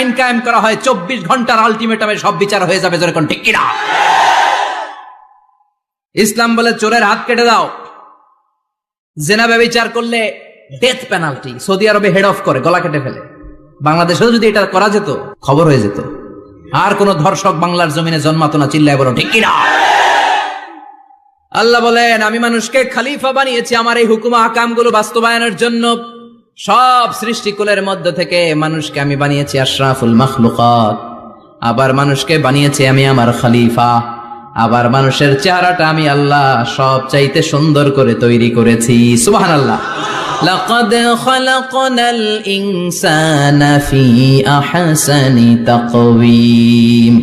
আইন কায়েম করা হয় 24 ঘন্টার আলটিমেটামে সব বিচার হয়ে যাবে, যেরকম ঠিক কিনা? ইসলাম বলে চোরের হাত কেটে দাও, জেনা ব্যভিচার করলে ডেথ পেনাল্টি। সৌদি আরবে হেড অফ করে, গলা কেটে ফেলে। বাংলাদেশেও যদি এটা করা যেত, খবর হয়ে যেত, আর কোন ধর্ষক বাংলার জমিনে জন্মাতো না। চিল্লায় বলো ঠিক কিনা? আল্লাহ বলেন, আমি মানুষকে খলিফা বানিয়েছি আমার এই হুকুম আহকাম গুলো বাস্তবায়নের জন্য। সব সৃষ্টিকুলের মধ্য থেকে মানুষকে আমি বানিয়েছি আশরাফুল মাখলুকাত। আবার মানুষকে বানিয়েছি আমি আমার খলিফা। আবার মানুষের চেহারাটা আমি আল্লাহ সব চাইতে সুন্দর করে তৈরি করেছি। সুবহানাল্লাহ। লাকাদ খালাকনাল ইনসানা ফি আহসানি তাকওয়িম।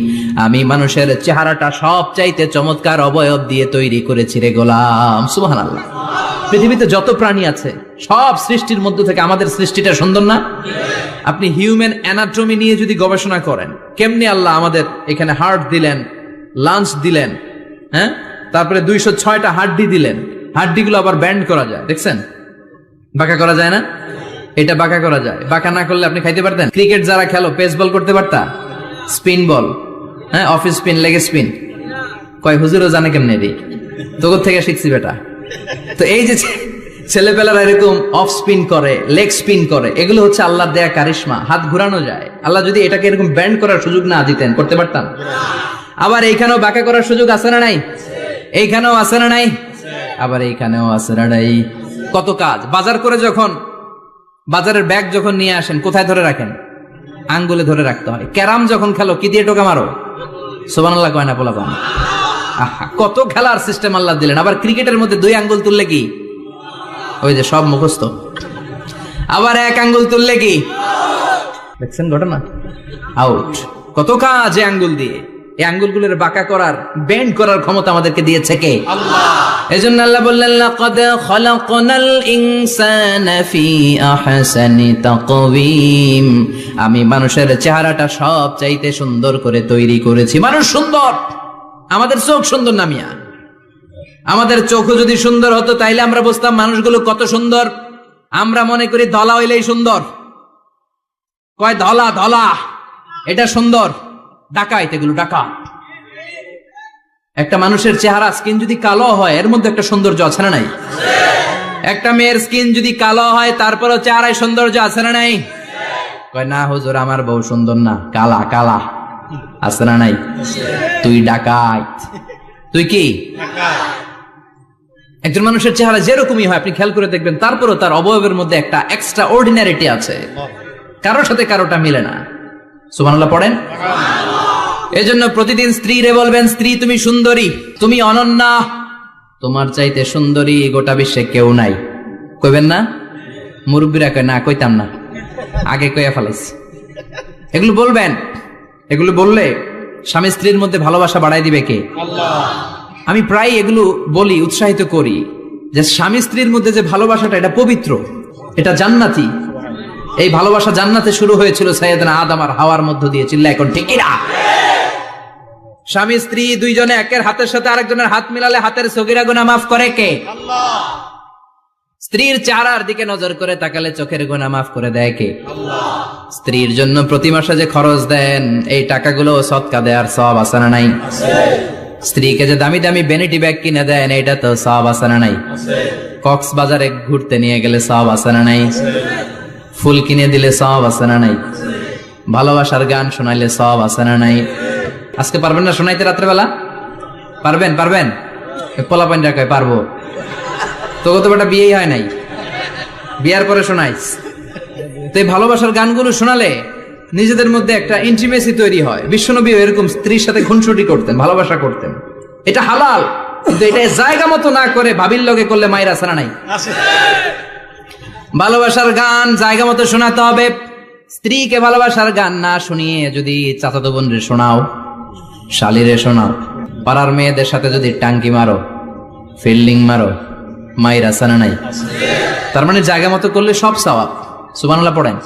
আমি মানুষের চেহারাটা সব চাইতে চমৎকার অবয়ব দিয়ে তৈরি করেছি রে গোলাম। সুবহানাল্লাহ। পৃথিবীতে যত প্রাণী আছে সব সৃষ্টির মধ্য থেকে আমাদের সৃষ্টিটা সুন্দর না? আপনি হিউম্যান অ্যানাটমি নিয়ে যদি গবেষণা করেন, কেমনি আল্লাহ আমাদের এখানে হার্ট দিলেন, লাঞ্চ দিলেন, হ্যাঁ, তারপরে 206টা হাড্ডি দিলেন। হাড্ডিগুলো আবার ব্যান্ড করা যায়, দেখছেন? বাঁকা করা যায় না? এটা বাঁকা করা যায়। বাঁকা না করলে আপনি খাইতে পারতেন? ক্রিকেট যারা খেলো, পেস বল করতে পারতা? স্পিন বল, হ্যাঁ, অফিস স্পিন, লেগ স্পিন, কয় হুজুরও জানে কেমনে রে, তোর থেকে শিখছি বেটা। তো এই যে ছেলেপেলারা এরকম অফ স্পিন করে, লেগ স্পিন করে, এগুলো হচ্ছে আল্লাহর দেয়া কারিশমা। হাত ঘুরানো যায়। আল্লাহ যদি এটাকে এরকম ব্যান্ড করার সুযোগ না দিতেন, করতে পারতাম? আবার এইখানেও বাঁকা করার সুযোগ আছে না নাই? এইখানেও আছে না নাই? আবার এইখানেও আছে না নাই? কত কাজ। বাজার করে যখন বাজারের ব্যাগ যখন নিয়ে আসেন, কোথায় ধরে রাখেন? আঙ্গুলে ধরে রাখতে হয়। ক্যারাম যখন খেলো, কি দিয়ে টোকা মারো? সুবহানাল্লাহ কয় না পোলাপান? আহা, কত খেলার সিস্টেম আল্লাহ দিলেন। আবার ক্রিকেটের মধ্যে 2 আঙ্গুল তুললে কি? ওই যে সব মুখস্থ। আবার 1 আঙ্গুল তুললে কি? দেখছেন ঘটনা? আউট। কত কাজ এই আঙ্গুল দিয়ে। এই আঙ্গুলগুলোর বাঁকা করার, বেন্ড করার ক্ষমতা আমাদেরকে দিয়েছে কে? আল্লাহ। এজন্য আল্লাহ বললেন, লাকাদ খালাকনাল ইনসানা ফি আহসানি তাকওয়িম। আমি মানুষের চেহারাটা সব চাইতে সুন্দর করে তৈরি করেছি। মানুষ সুন্দর, আমাদের চোখ সুন্দর না মিয়া? আমাদের চোখও যদি সুন্দর হতো তাইলে আমরা বুঝতাম মানুষগুলো কত সুন্দর। আমরা মনে করি ধলা হইলেই সুন্দর। কয় ধলা ধলা, এটা সুন্দর। ডাকাইত, এগুলো ডাকাত। একটা মানুষের চেহারা স্কিন যদি কালো হয়, এর মধ্যে একটা সৌন্দর্য আছে না নাই? একটা মেয়ের স্কিন যদি কালো হয়, তারপরও চেহারায় সৌন্দর্য আছে না নাই? কয় না হুজুর, আমার বউ সুন্দর না, কালা কালা। আছে না নাই? তুই ডাকাইত। তুই কি? একজন মানুষের চেহারা যেরকমই হয়, আপনি খেয়াল করে দেখবেন, তারপরও তার অবয়বের মধ্যে একটা এক্সট্রা অর্ডিনারিটি আছে। কারোর সাথে কারোটা মিলে না। সুবহানাল্লাহ পড়েন। এজন্য প্রতিদিন স্ত্রীরে বলবেন, স্ত্রী তুমি সুন্দরী, তুমি অনন্যা, তোমার চাইতে সুন্দরী গোটা বিশ্বে কেউ নাই। কইবেন না? মুরব্বীরা কয় না, কইতাম না, আগে কইয়া ফেলাইছি। এগুলো বলবেন। এগুলো বললে স্বামী স্ত্রীর মধ্যে ভালোবাসা বাড়াই দিবে কে? আল্লাহ। আমি প্রায় এগুলো বলি, উৎসাহিত করি যে স্বামী স্ত্রীর মধ্যে যে ভালোবাসাটা, এটা পবিত্র, এটা জান্নাতি। এই ভালোবাসা জান্নাতে শুরু হয়েছিল সাইয়েদনা আদম আর হাওয়ার মধ্য দিয়ে। চিল্লা এখন ঠিক কিনা? স্বামী স্ত্রী দুইজনে একের হাতের সাথে আরেকজনের হাত মিলালে হাতের সগীরা গুনাহ মাফ করে কে? আল্লাহ। স্ত্রীর চেহারার দিকে নজর করে তাকালে চোখের গুনাহ মাফ করে দেয় কে? আল্লাহ। স্ত্রীর জন্য প্রতি মাসে যে খরচ দেন, এই টাকাগুলো সদকা দেওয়ার সওয়াব আছে না নাই? আছে। স্ত্রীকে যে দামি দামি ভ্যানিটি ব্যাগ কিনে দেন, এটা তো সওয়াব আছে না নাই? আছে। কক্সবাজারে ঘুরতে নিয়ে গেলে সওয়াব আছে না নাই? আছে। ফুল কিনে দিলে সওয়াব আছে না নাই? আছে। ভালোবাসার গান শোনাইলে সওয়াব আছে না নাই? আজকে পারবেন না শোনাইতে রাত্রেবেলা? পারবেন? পারবেন? পোলাপাইন রাখায় পারবো। তোকে তো বেটা বিয়েই হয় নাই, বিয়ার পরে শোনাইস। তো এই ভালোবাসার গানগুলো শোনালে নিজেদের মধ্যে একটা ইন্টিমেসি তৈরি হয়। বিশ্বনবীও এরকম স্ত্রীর সাথে খুনসুটি করতেন, ভালোবাসা করতেন। এটা হালাল, কিন্তু এটা জায়গা মতো না করে ভাবির লগে করলে মায়ের আছে না নাই? ভালোবাসার গান জায়গা মতো শোনাতে হবে। স্ত্রীকে ভালোবাসার গান না শুনিয়ে যদি চাচাতো বোনরে শোনাও, শালিরে শোনাও, পাড়ার মেয়েদের সাথে যদি টাঙ্কি মারো, ফিল্ডিং মারো, মায়ের আছে না নাই? তার মানে জায়গা মতো করলে সব সওয়াব। সুবহানাল্লাহ পড়েন।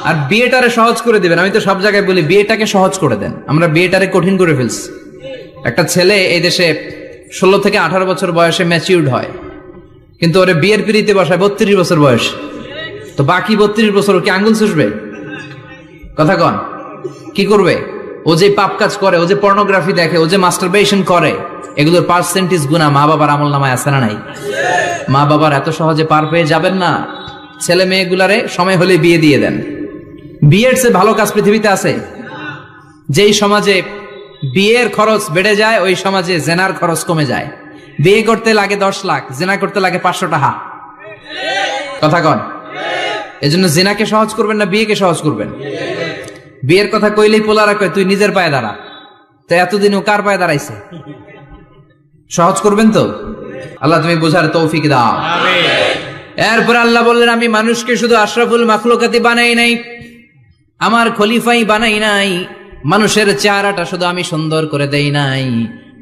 আর বিয়েটারে সহজ করে দিবেন। আমি তো সব জায়গায় বলি, বিয়েটাকে সহজ করে দেন। আমরা বিয়েটারে কঠিন করে ফেলছি। একটা ছেলে এই দেশে 16 থেকে 18 বছর বয়সে ম্যাচিউরড হয়, কিন্তু ওরে বিয়ের পিড়িতে বসায় 32 বছর বয়স। তো বাকি 32 বছর কি আঙ্গুল চুষবে? কথা কন, কি করবে? ও যে পাপ কাজ করে, ও যে পর্নোগ্রাফি দেখে, ও যে মাস্টারবেশন করে, এগুলোর পার্সেন্টেজ গুণা মা বাবার আমল নামায় আছে না নাই? মা বাবার এত সহজে পার পেয়ে যাবেন না। ছেলে মেয়েগুলারে সময় হলে বিয়ে দিয়ে দেন। বিয়ের চেয়ে ভালো কাজ পৃথিবীতে আছে? যেই সমাজে বিয়ের খরচ বেড়ে যায়, ওই সমাজে জেনার খরচ কমে যায়। বিয়ে করতে লাগে 10 লাখ, জেনা করতে লাগে 500 টাকা। কথা কন। এজন্য জেনাকে সহজ করবেন না বিয়েকে সহজ করবেন? বিয়ের কথা কইলেই পোলারা কয় তুই নিজের পায়ে দাঁড়া। তো এতদিন ও কার পায়ে দাঁড়াইছে? সহজ করবেন তো? আল্লাহ তুমি বোঝার তৌফিক দাও। এরপর আল্লাহ বললেন, আমি মানুষকে শুধু আশরাফুল মাখলুকাতি বানাই নাই, আমার খলিফাই বানাই নাই। মানুষের চেহারাটা শুধু আমি সুন্দর করে দেই নাই,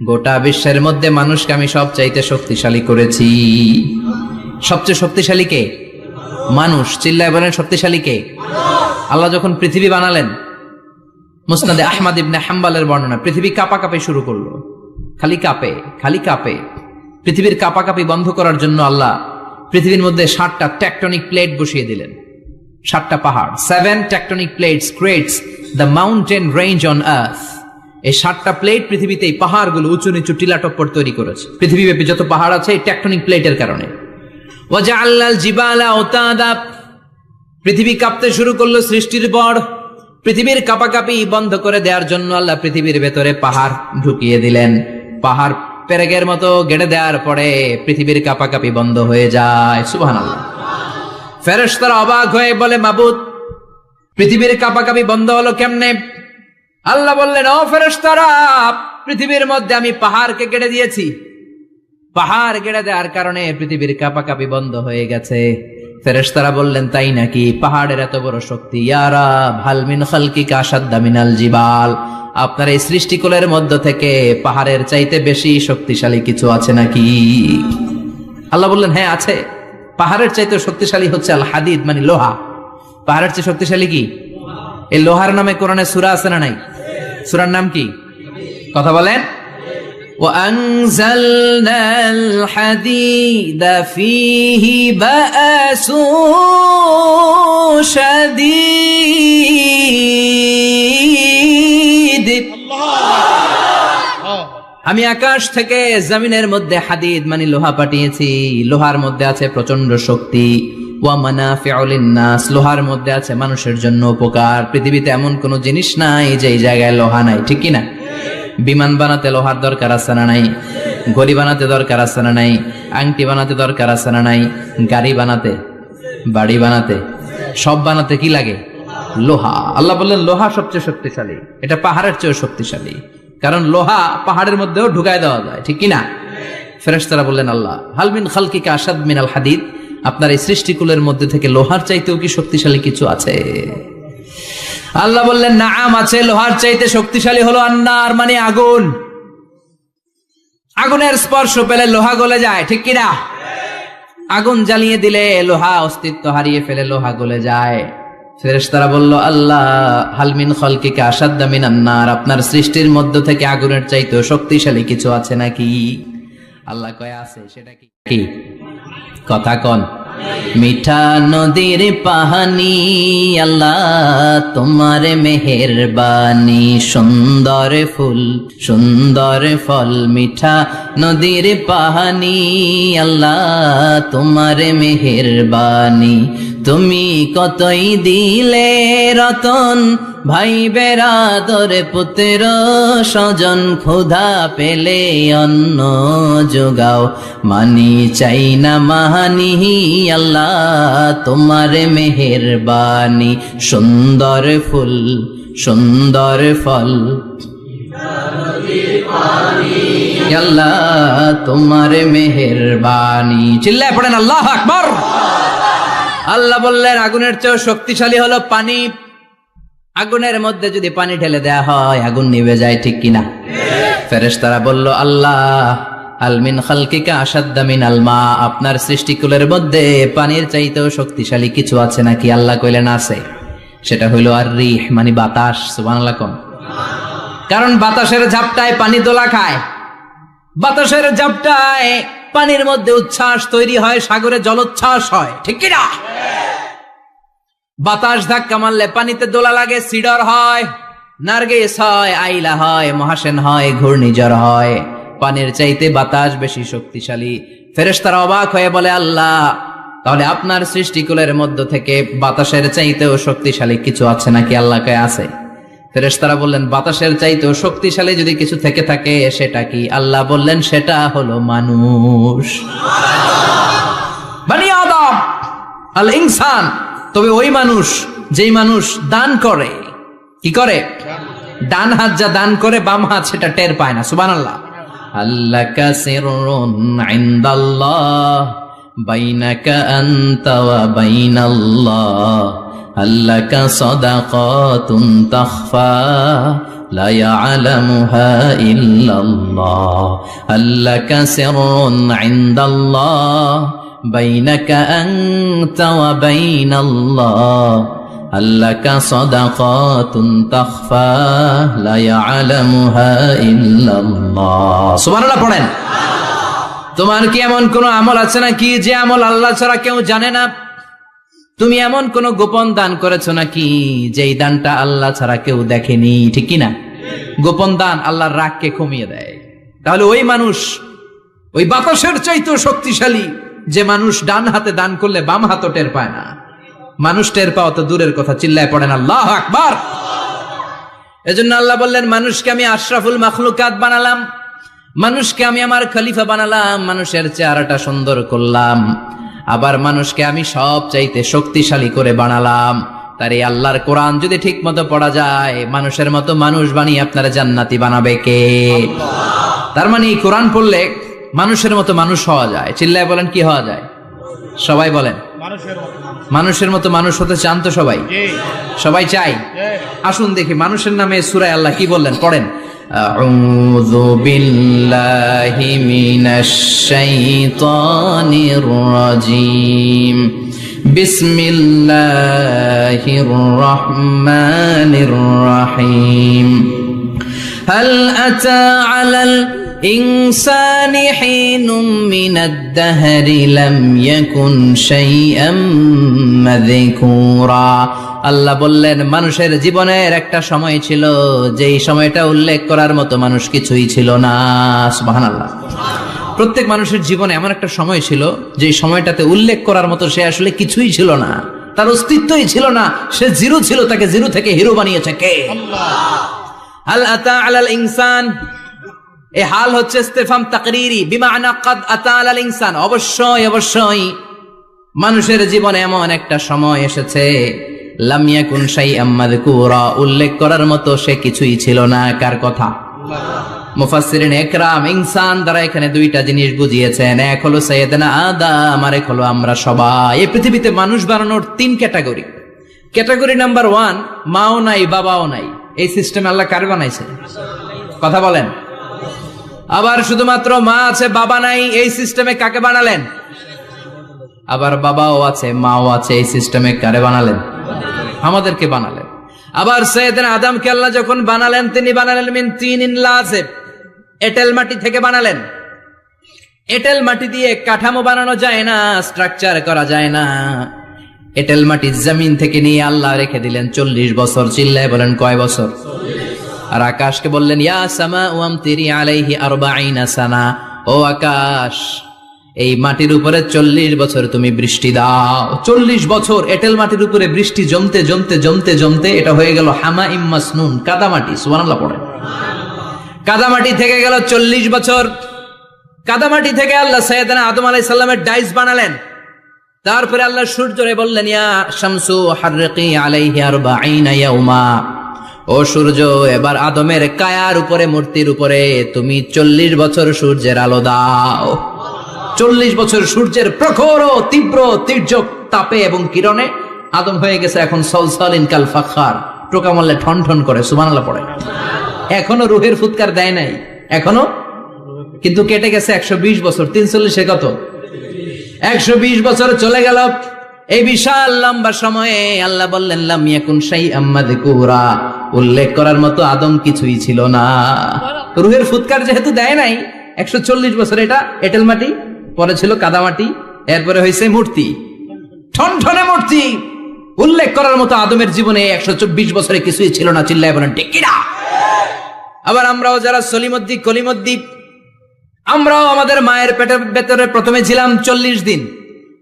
গোটা বিশ্বের মধ্যে মানুষকে আমি সবচাইতে শক্তিশালী করেছি। সবচেয়ে শক্তিশালী কে? মানুষ। চিল্লায় বলেন শক্তিশালী কে? আল্লাহ যখন পৃথিবী বানালেন, মুসনাদে আহমদ ইবনে হাম্বলের বর্ণনা, পৃথিবী কাঁপাকাঁপি শুরু করলো। খালি কাঁপে, খালি কাঁপে। পৃথিবীর কাঁপাকাঁপি বন্ধ করার জন্য আল্লাহ পৃথিবীর মধ্যে 7টা টেকটনিক প্লেট বসিয়ে দিলেন। 7টা পাহাড়। 7 tectonic plates creates the mountain range on earth. এই 7টা প্লেট পৃথিবীতে এই পাহাড়গুলো উঁচু নিচু টিলা টপ্পর তৈরি করেছে। পৃথিবীব্যাপী যত পাহাড় আছে এই টেকটনিক প্লেটের কারণে। ওয়াজআলনাল জিবালা আওতাদা, পৃথিবী কাঁপতে শুরু করলো সৃষ্টির পর। পৃথিবীর কাঁপাকাঁপি বন্ধ করে দেওয়ার জন্য আল্লাহ পৃথিবীর ভেতরে পাহাড় ঢুকিয়ে দিলেন। পাহাড় পেরেকের মতো গেড়ে দেওয়ার পরে পৃথিবীর কাঁপাকাঁপি বন্ধ হয়ে যায়। সুবহানাল্লাহ। ফেরেশতারা অবাক হয়ে বলে, মাবুদ, পৃথিবীর কাঁপাকাঁপি বন্ধ হলো কেমনে? আল্লাহ বললেন, ও ফেরেশতারা, পৃথিবীর মধ্যে আমি পাহাড়কে গেড়ে দিয়েছি। পাহাড় গেড়ে দেওয়ার কারণে পৃথিবীর কাঁপাকাঁপি বন্ধ হয়ে গেছে। ফেরেশতারা বললেন, তাই নাকি? পাহাড়ের এত বড় শক্তি। ইয়া রাব, হাল মিন খালকিকা আশাদ্দা মিনাল জিবাল, আপনার এই সৃষ্টিকুলের মধ্য থেকে পাহাড়ের চাইতে বেশি শক্তিশালী কিছু আছে নাকি? আল্লাহ বললেন, হ্যাঁ আছে। পাহাড়ের চাইতে শক্তিশালী হচ্ছে আল হাদিদ, মানে লোহা। পাহাড়ের চেয়ে শক্তিশালী কি? এই লোহার নামে কোরআনে সূরা আছে না নাই? সূরার নাম কি? কথা বলেন। وأنزلنا الحديد فيه بأس شديد। আমি আকাশ থেকে জমিনের মধ্যে হাদিদ মানে লোহা পাঠিয়েছি। লোহার মধ্যে আছে প্রচন্ড শক্তি। ওয়া মানাফিউ লিন-নাস, লোহার মধ্যে আছে মানুষের জন্য উপকার। পৃথিবীতে এমন কোন জিনিস নাই যে এই জায়গায় লোহা নাই, ঠিক কি না? বিমান বানাতে লোহার দরকার আছে না নাই? ঘড়ি বানাতে দরকার আছে না নাই? আংটি বানাতে দরকার আছে না নাই? গাড়ি বানাতে, বাড়ি বানাতে, সব বানাতে কি লাগে? লোহা। আল্লাহ বললেন লোহা সবচেয়ে শক্তিশালী। এটা পাহাড়ের চেয়ে শক্তিশালী, কারণ লোহা পাহাড়ের মধ্যেও ঢুকায় দেওয়া যায়, ঠিক কিনা? ফেরেশতারা বললেন, আল্লাহ, হাল মিন খালকিকা আশাদ মিনাল হাদিদ, আপনার এই সৃষ্টিকুলের মধ্যে থেকে লোহার চাইতেও কি শক্তিশালী কিছু আছে? আল্লাহ বললেন, নাআম আছে। লোহার চাইতে শক্তিশালী হলো আন্নার, মানে আগুন। আগুনের স্পর্শ পেলে লোহা গলে যায়, ঠিক কিনা? আগুন জ্বালিয়ে দিলে লোহা অস্তিত্ব হারিয়ে ফেলে, লোহা গলে যায়। ফেরেশতারা বলল, আল্লাহ, হাল মিন খালকিকা আশাদ্দা মিনান নার, আপনার সৃষ্টির মধ্য থেকে আগুনের চাইতেও শক্তিশালী কিছু আছে নাকি? আল্লাহ কয় আছে। সেটা কি? কথা কন। মিঠা নদীর পাহানি, আল্লাহ তোমার মেহেরবানি, সুন্দর ফুল সুন্দর ফল, মিঠা নদীর পাহানি, আল্লাহ তোমার মেহেরবানি। তুমি কতই দিলে রতন, ভাই বেরাদর পুত্র স্বজন, ক্ষুধা পেলে অন্ন যোগাও, মানি চাই না মাহানি, আল্লাহ তোমার মেহেরবানি। সুন্দর ফুল সুন্দর ফল, আল্লাহ তোমার মেহেরবানি। চিল্লায় পড়েন আল্লাহু আকবার। আল্লাহ বললেন, আগুনের চেয়ে শক্তিশালী হলো পানি। আগুনের মধ্যে যদি পানি ঢেলে দেয়া হয় আগুন নিভে যায়, ঠিক কিনা? ফেরেশতারা বলল, আল্লাহ, হাল মিন খালকিকা আশাদ্দা মিনাল মা, আপনার সৃষ্টিকুলের মধ্যে পানির চাইতেও শক্তিশালী কিছু আছে নাকি? আল্লাহ কইলেন আছে। সেটা হইল আর রিহ, মানে বাতাস। সুবহানাল্লাহ কোন। কারণ বাতাসের ঝাপটায় পানি দোলা খায়, বাতাসের ঝাপটায় পানির মধ্যে উচ্ছ্বাস তৈরি হয়, সাগরে জলোচ্ছ্বাস হয়, ঠিক কিনা? বাতাস ধাক্কা মারলে পানিতে দোলা লাগে, সিডর হয়, নার্গিস হয়, আইলা হয়, মহাসেন হয়, ঘূর্ণিঝড় হয়। পানির চাইতে বাতাস বেশি শক্তিশালী। ফেরেশতারা অবাক হয়ে বলে, আল্লাহ, তাহলে আপনার সৃষ্টিকুলের মধ্য থেকে বাতাসের চাইতেও শক্তিশালী কিছু আছে নাকি? আল্লাহ কয় আছে। ফেরেশতারা বললেন, বাতাসের চাইতেও শক্তিশালী যদি কিছু থেকে থাকে সেটা কি? আল্লাহ বললেন, সেটা হলো মানুষ, বনি আদম, আল ইনসান। তবে ওই মানুষ যেই মানুষ দান করে, কি করে? ডান হাত যা দান করে, বাম হাত সেটা টের পায় না। সুবহানাল্লাহ। আল্লাকা সিররুন ইনদাল্লাহ বাইনাকা আনতা ওয়া বাইনাল্লাহ, আল্লাকা সাদাকাতুন তাখফা লা ইয়ালামুহা ইল্লাল্লাহ, আল্লাকা সিররুন ইনদাল্লাহ বাইনাকা আনতা ওয়া বাইনাল্লাহ, আল্লাকা সাদাকাতুন তাখফা লা ইয়ালামুহা ইল্লাল্লাহ। সুবহানাল্লাহ পড়েন। তোমার কি এমন কোন আমল আছে নাকি যে আমল আল্লাহ ছাড়া কেউ জানে না? তুমি এমন কোন গোপন দান করেছো নাকি যেই দানটা আল্লাহ ছাড়া কেউ দেখেনি? ঠিক কি না? গোপন দান আল্লাহর রাগকে কমিয়ে দেয়। তাহলে ওই মানুষ ওই বাতাসের চাইতেও শক্তিশালী, যে মানুষ ডান হাতে দান করলে বাম হাতও টের পায় না। মানুষ টের পাওয়া তো দূরের কথা, চিল্লায় পড়েন আল্লাহু আকবার। এজন্য আল্লাহ বললেন, মানুষকে আমি আশরাফুল মাখলুকাত বানালাম, মানুষকে আমি আমার খলিফা বানালাম, মানুষের চেহারাটা সুন্দর করলাম, আবার মানুষকে আমি সব চাইতে শক্তিশালী করে বানালাম। তার এই আল্লাহর কোরআন যদি ঠিক মতো পড়া যায়, মানুষের মতো মানুষ বানিয়ে আপনারা জান্নাতি বানাবে কে? তার মানে এই কোরআন পড়লে মানুষের মতো মানুষ হওয়া যায়। চিল্লায় বলেন, কি হওয়া যায়? সবাই বলেন, মানুষের মতো মানুষ হতে চান তো সবাই? সবাই চাই। আসুন দেখি মানুষের নামে সূরায় আল্লাহ কি বললেন, পড়েন। আউযু বিল্লাহি মিনাশ শাইতানির রাজীম, বিসমিল্লাহির রহমানির রহিম। হাল আতা আলাল ইনসানি হিনুম মিনাদ দাহরি লাম ইয়াকুন শাইআম মাযকুরা। আল্লাহ বললেন, মানুষের জীবনের একটা সময় ছিল যেই সময়টা উল্লেখ করার মতো মানুষ কিছুই ছিল না। সুবহানাল্লাহ। প্রত্যেক মানুষের জীবনে এমন একটা সময় ছিল যেই সময়টাতে উল্লেখ করার মতো সে আসলে কিছুই ছিল না, তার অস্তিত্বই ছিল না, সে জিরো ছিল, তাকে জিরো থেকে হিরো বানিয়েছে কে? আল্লাহ। হাল আতা আলাল ইনসান, এই হাল হচ্ছে ইস্তিফহাম তাকরীরি, বিমানা ক্বাদ আতা আলাল ইনসান। অবশ্যই অবশ্যই মানুষের জীবনে এমন একটা সময় এসেছে, লাম ইয়াকুন শাইআম মাযকুরা, উল্লেখ করার মতো সে কিছুই ছিল না। কার কথা? মুফাসসিরিন ইকরাম ইনসান দ্বারা এখানে দুইটা জিনিস বুঝিয়েছেন। এক হলো সাইয়েদনা আদম, আর এক হলো আমরা সবাই। এই পৃথিবীতে মানুষ বানানোর তিন ক্যাটাগরি। ক্যাটাগরি নাম্বার 1, মাও নাই বাবাও নাই। এই সিস্টেম আল্লাহ কার বানাইছে? কথা বলেন। আবার শুধুমাত্র মা আছে বাবা নাই, এই সিস্টেমে কাকে বানালেন? আবার বাবাও আছে মাও আছে, এই সিস্টেমে কারে বানালেন? আমাদেরকে বানালেন। আবার সাইয়েদনা আদমকে আল্লাহ যখন বানালেন, তিনি বানালেন মিন তিনিন লাযিব, এঁটেল মাটি থেকে বানালেন। এঁটেল মাটি দিয়ে কাঠামো বানানো যায় না, স্ট্রাকচার করা যায় না। এঁটেল মাটি জমিন থেকে নিয়ে আল্লাহ রেখে দিলেন 40 বছর। চিল্লায় বলেন, কয় বছর? আর আকাশকে বললেন, ইয়া সামাউ আমতিরি আলাইহি 40 সানা, ও আকাশ, এই মাটির উপরে 40 বছর তুমি বৃষ্টি দাও। 40 বছর এঁটেল মাটির উপরে বৃষ্টি জমতে জমতে জমতে জমতে এটা হয়ে গেল হামাইম মাসনুন, কাদামাটি। সুবহানাল্লাহ পড়েন। কাদামাটি থেকে গেল 40 বছর। কাদামাটি থেকে আল্লাহ সাইয়েদনা আদম আলাইহিস সালামের ডাইস বানালেন। তারপরে আল্লাহ সূর্যরে বললেন, ইয়া শামসু হাররিকি আলাইহি 40 ইয়াউমা, ও সূর্য, এবার আদমের কায়ার উপরে, মূর্তির উপরে তুমি 40 বছর সূর্যের আলো দাও। 40 বছর সূর্যের প্রখর ও তীব্র তির্যক তাপে এবং কিরণে আদম হয়ে গেছে এখন সলসলিন কাল ফাখার, টোকা মারলে ঠন ঠন করে। সুবহানাল্লাহ পড়ে। এখনো রুহের ফুৎকার দেয় নাই এখনো, কিন্তু কেটে গেছে 120 বছর। 340 কত? 120 বছর চলে গেল। এই বিশাল লম্বা সময়ে আল্লাহ বললেন, লাম ইয়াকুন শাইআম মাযকুরা, উল্লেখ করার মতো আদম কিছুই ছিল না। রুহের ফুৎকার যেহেতু দেয় নাই 140 বছর, এটা এঁটেল মাটি, পরে ছিল কাদামাটি, এরপরে হয়েছে মূর্তি, ঠনঠনে মূর্তি। উল্লেখ করার মতো আদমের জীবনে 124 বছরে কিছুই ছিল না, চিল্লায় বলেন ঠিক কিনা? আবার আমরাও যারা সলিমদ্দি কলিমদ্দি, আমরাও আমাদের মায়ের পেটের ভেতরে প্রথমে ছিলাম 40 দিন।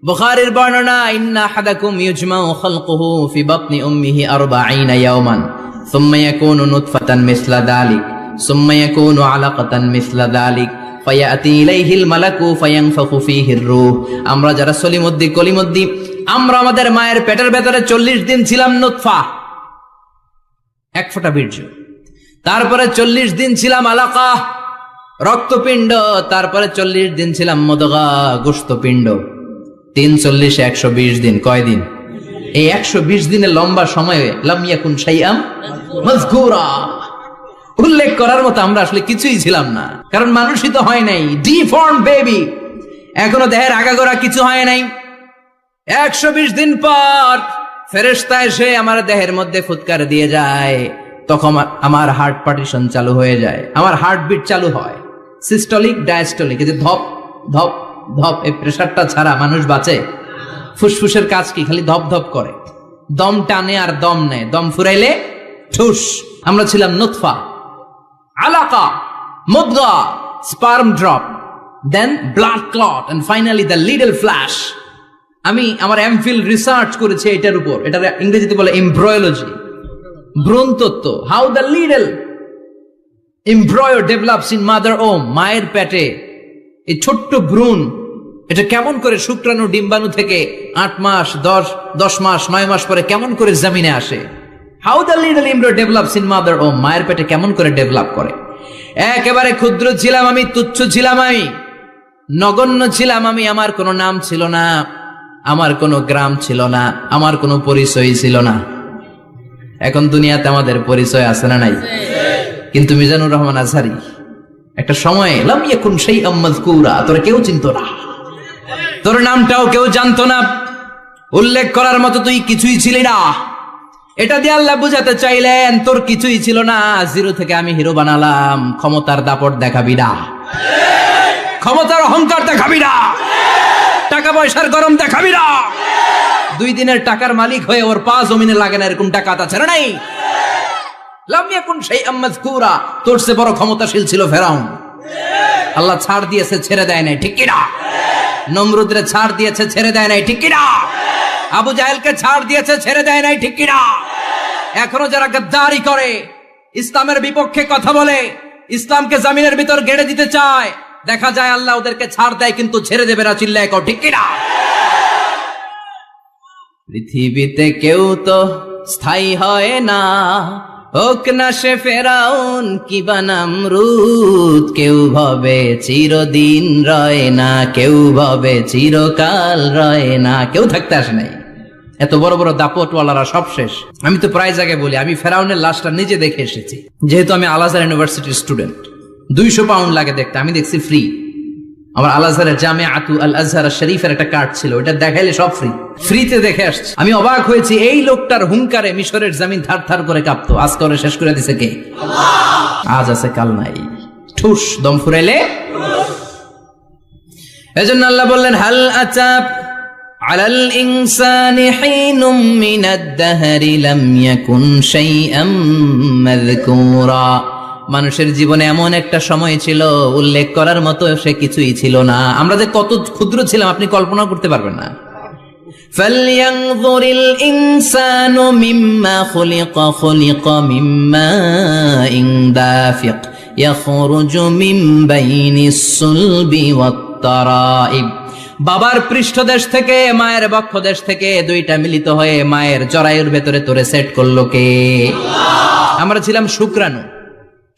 বুখারীর বর্ণনা, ইন্না আহাদাকুম ইউজমাউ খালকুহু ফি বাতনি উম্মিহি 40 ইয়াওমান সুম্মা ইয়াকুনু নুতফাতান মিসলা যালিক সুম্মা ইয়াকুনু আলাকাতান মিসলা যালিক ফায়াতি ইলাইহিল মালাকু ফায়ানফাখু ফীহির রূহ। আমরা যারা সলিমদ্দি কলিমদ্দি, আমরা আমাদের মায়ের পেটের ভেতরে 40 দিন ছিলাম নুতফা, এক ফোঁটা বীর্য। তারপরে 40 দিন ছিলাম আলাকা, রক্তপিণ্ড। তারপরে 40 দিন ছিলাম মুদগা, গোশতপিণ্ড। 3 40 120 দিন। কয় দিন? এই 120 দিনের লম্বা সময়ে লাম ইয়াকুন শাইআম মাযকুরা, উল্লেখ করার মতো আমরা আসলে কিছুই ছিলাম না, কারণ মানুষই তো হয় নাই, ডিফর্ম বেবি, এখনো দেহের আগাগোড়া কিছু হয় নাই। 120 দিন পর ফেরেশতা এসে আমার দেহের মধ্যে ফুৎকার দিয়ে যায়, তখন আমার হার্ট পার্টিশন চালু হয়ে যায়, আমার হার্টবিট চালু হয়, সিস্টোলিক ডায়াস্টোলিক, এই যে ধপ ধপ ধপ, এই প্রেসারটা ছাড়া মানুষ বাঁচে? ফুসফুসের কাজ কি? খালি ধপ ধপ করে, দম টানে আর দম নেয়, দম ফুরাইলে ঠুস। আমরা ছিলাম নুতফা, আলাকা, মুদগা, sperm drop, then blood clot, and finally the little flash. আমি আমার এমফিল রিসার্চ করেছি এটার উপর, এটা ইংরেজিতে বলে এমব্রয়োলজি, ভ্রূণতত্ত্ব। How the little embryo develops in mother womb, মায়ের পেটে এই ছোট্ট ভ্রূণ, এটা কেমন করে শুক্রাণু ডিম্বাণু থেকে 8 মাস 10 মাস 9 মাস পরে কেমন করে জমিনে আসে। How the little embryo develops in mother womb, মায়ের পেটে কেমন করে ডেভেলপ করে। একেবারে ক্ষুদ্র ছিলাম আমি, তুচ্ছ ছিলাম আমি, নগণ্য ছিলাম আমি, আমার কোনো নাম ছিল না, আমার কোনো গ্রাম ছিল না, আমার কোনো পরিচয় ছিল না। এখন দুনিয়াতে আমাদের পরিচয় আছে না নাই? কিন্তু মিজানুর রহমান আজহারী একটা সময় লাম ইয়াকুন শাইআম মাযকুরা, তোর কেউ চিনতো না, তোর নামটাও কেউ জানতো না, উল্লেখ করার মতো তুই কিছুই ছিলি না। এটা দিয়ে আল্লাহ বুঝাতে চাইলেন তোর কিছুই ছিল না, জিরো থেকে আমি হিরো বানালাম। ক্ষমতার দাপট দেখাবি না, ক্ষমতার অহংকার দেখাবি না, টাকা পয়সার গরম দেখাবি না। 2 দিনের টাকার মালিক হয়ে ওর পা জমিনে লাগে না, এরকম টাকা তা ছেড়ে নাই। লাম ইয়াকুন শাইআম মাযকুরা, তোর চেয়ে বড় ক্ষমতাশীল ছিল ফেরাউন, আল্লাহ ছাড় দিয়েছে, ছেড়ে দেয় নাই, ঠিক কিনা? নমরুদরে ছাড় দিয়েছে, ছেড়ে দেয় নাই, ঠিক কিনা? আবু জাহেলকে ছাড় দিয়েছে, ছেড়ে দেয় নাই, ঠিক কিনা? এখনো যারা গাদ্দারি করে, ইসলামের বিপক্ষে কথা বলে, ইসলামকে জমিনের ভিতর গেড়ে দিতে চায়, দেখা যায় আল্লাহ ওদেরকে ছাড় দেয়, কিন্তু ছেড়ে দেবে না, চিল্লায় কও ঠিক কিনা? পৃথিবীতে কেউ তো স্থায়ী হয় না, হোক না সে ফেরাউন কিবা নমরুদ, কেউ ভাবে চিরদিন রয় না, কেউ ভাবে চিরকাল রয় না, কেউ থাকতে আসে নাই। এত বড় বড় দাপটওয়ালারা সব শেষ। আমি তো প্রায় জায়গায় বলি, আমি ফেরাউনের লাশটা নিজে দেখে এসেছি, যেহেতু আমি আল আজহার ইউনিভার্সিটির স্টুডেন্ট। 200 পাউন্ড লাগে দেখতে, আমি দেখছি ফ্রি। আমার আল আজহারের জামিআতু আল আজহার শরীফের একটা কার্ড ছিল, ওটা দেখাইলে সব ফ্রি, ফ্রিতে দেখে আসছি। আমি অবাক হয়েছি, এই লোকটার হুঙ্কারে মিশরের জমিন থার থার করে কাঁপতো, আজ করে শেষ করে দিছে কে? আজ আছে কাল নাই, ঠুস, দম ফুরাইলে। এজন্য আল্লাহ বললেন হাল আতা আলাল ইনসানি হিনুম মিনাদ দাহরি লাম ইয়াকুন শাইআম মাযকুরা, মানুষের জীবনে এমন একটা সময় ছিল উল্লেখ করার মতো সে কিছুই ছিল না। আমরা যে কত ক্ষুদ্র ছিলাম আপনি কল্পনা করতে পারবেন না। ফালইয়ানযুরিল ইনসানু মিম্মা খুলিকা, খুলিকা মিম্মা ইন দাফিক ইয়াখরুজু মিন বাইনিস সুলবি ওয়াত তারাইব, বাবার পৃষ্ঠদেশ থেকে, মায়ের বক্ষদেশ থেকে দুইটা মিলিত হয়ে মায়ের জরায়ুর ভেতরে তোরে সেট করলো কে? আল্লাহ। আমরা ছিলাম শুক্রাণু,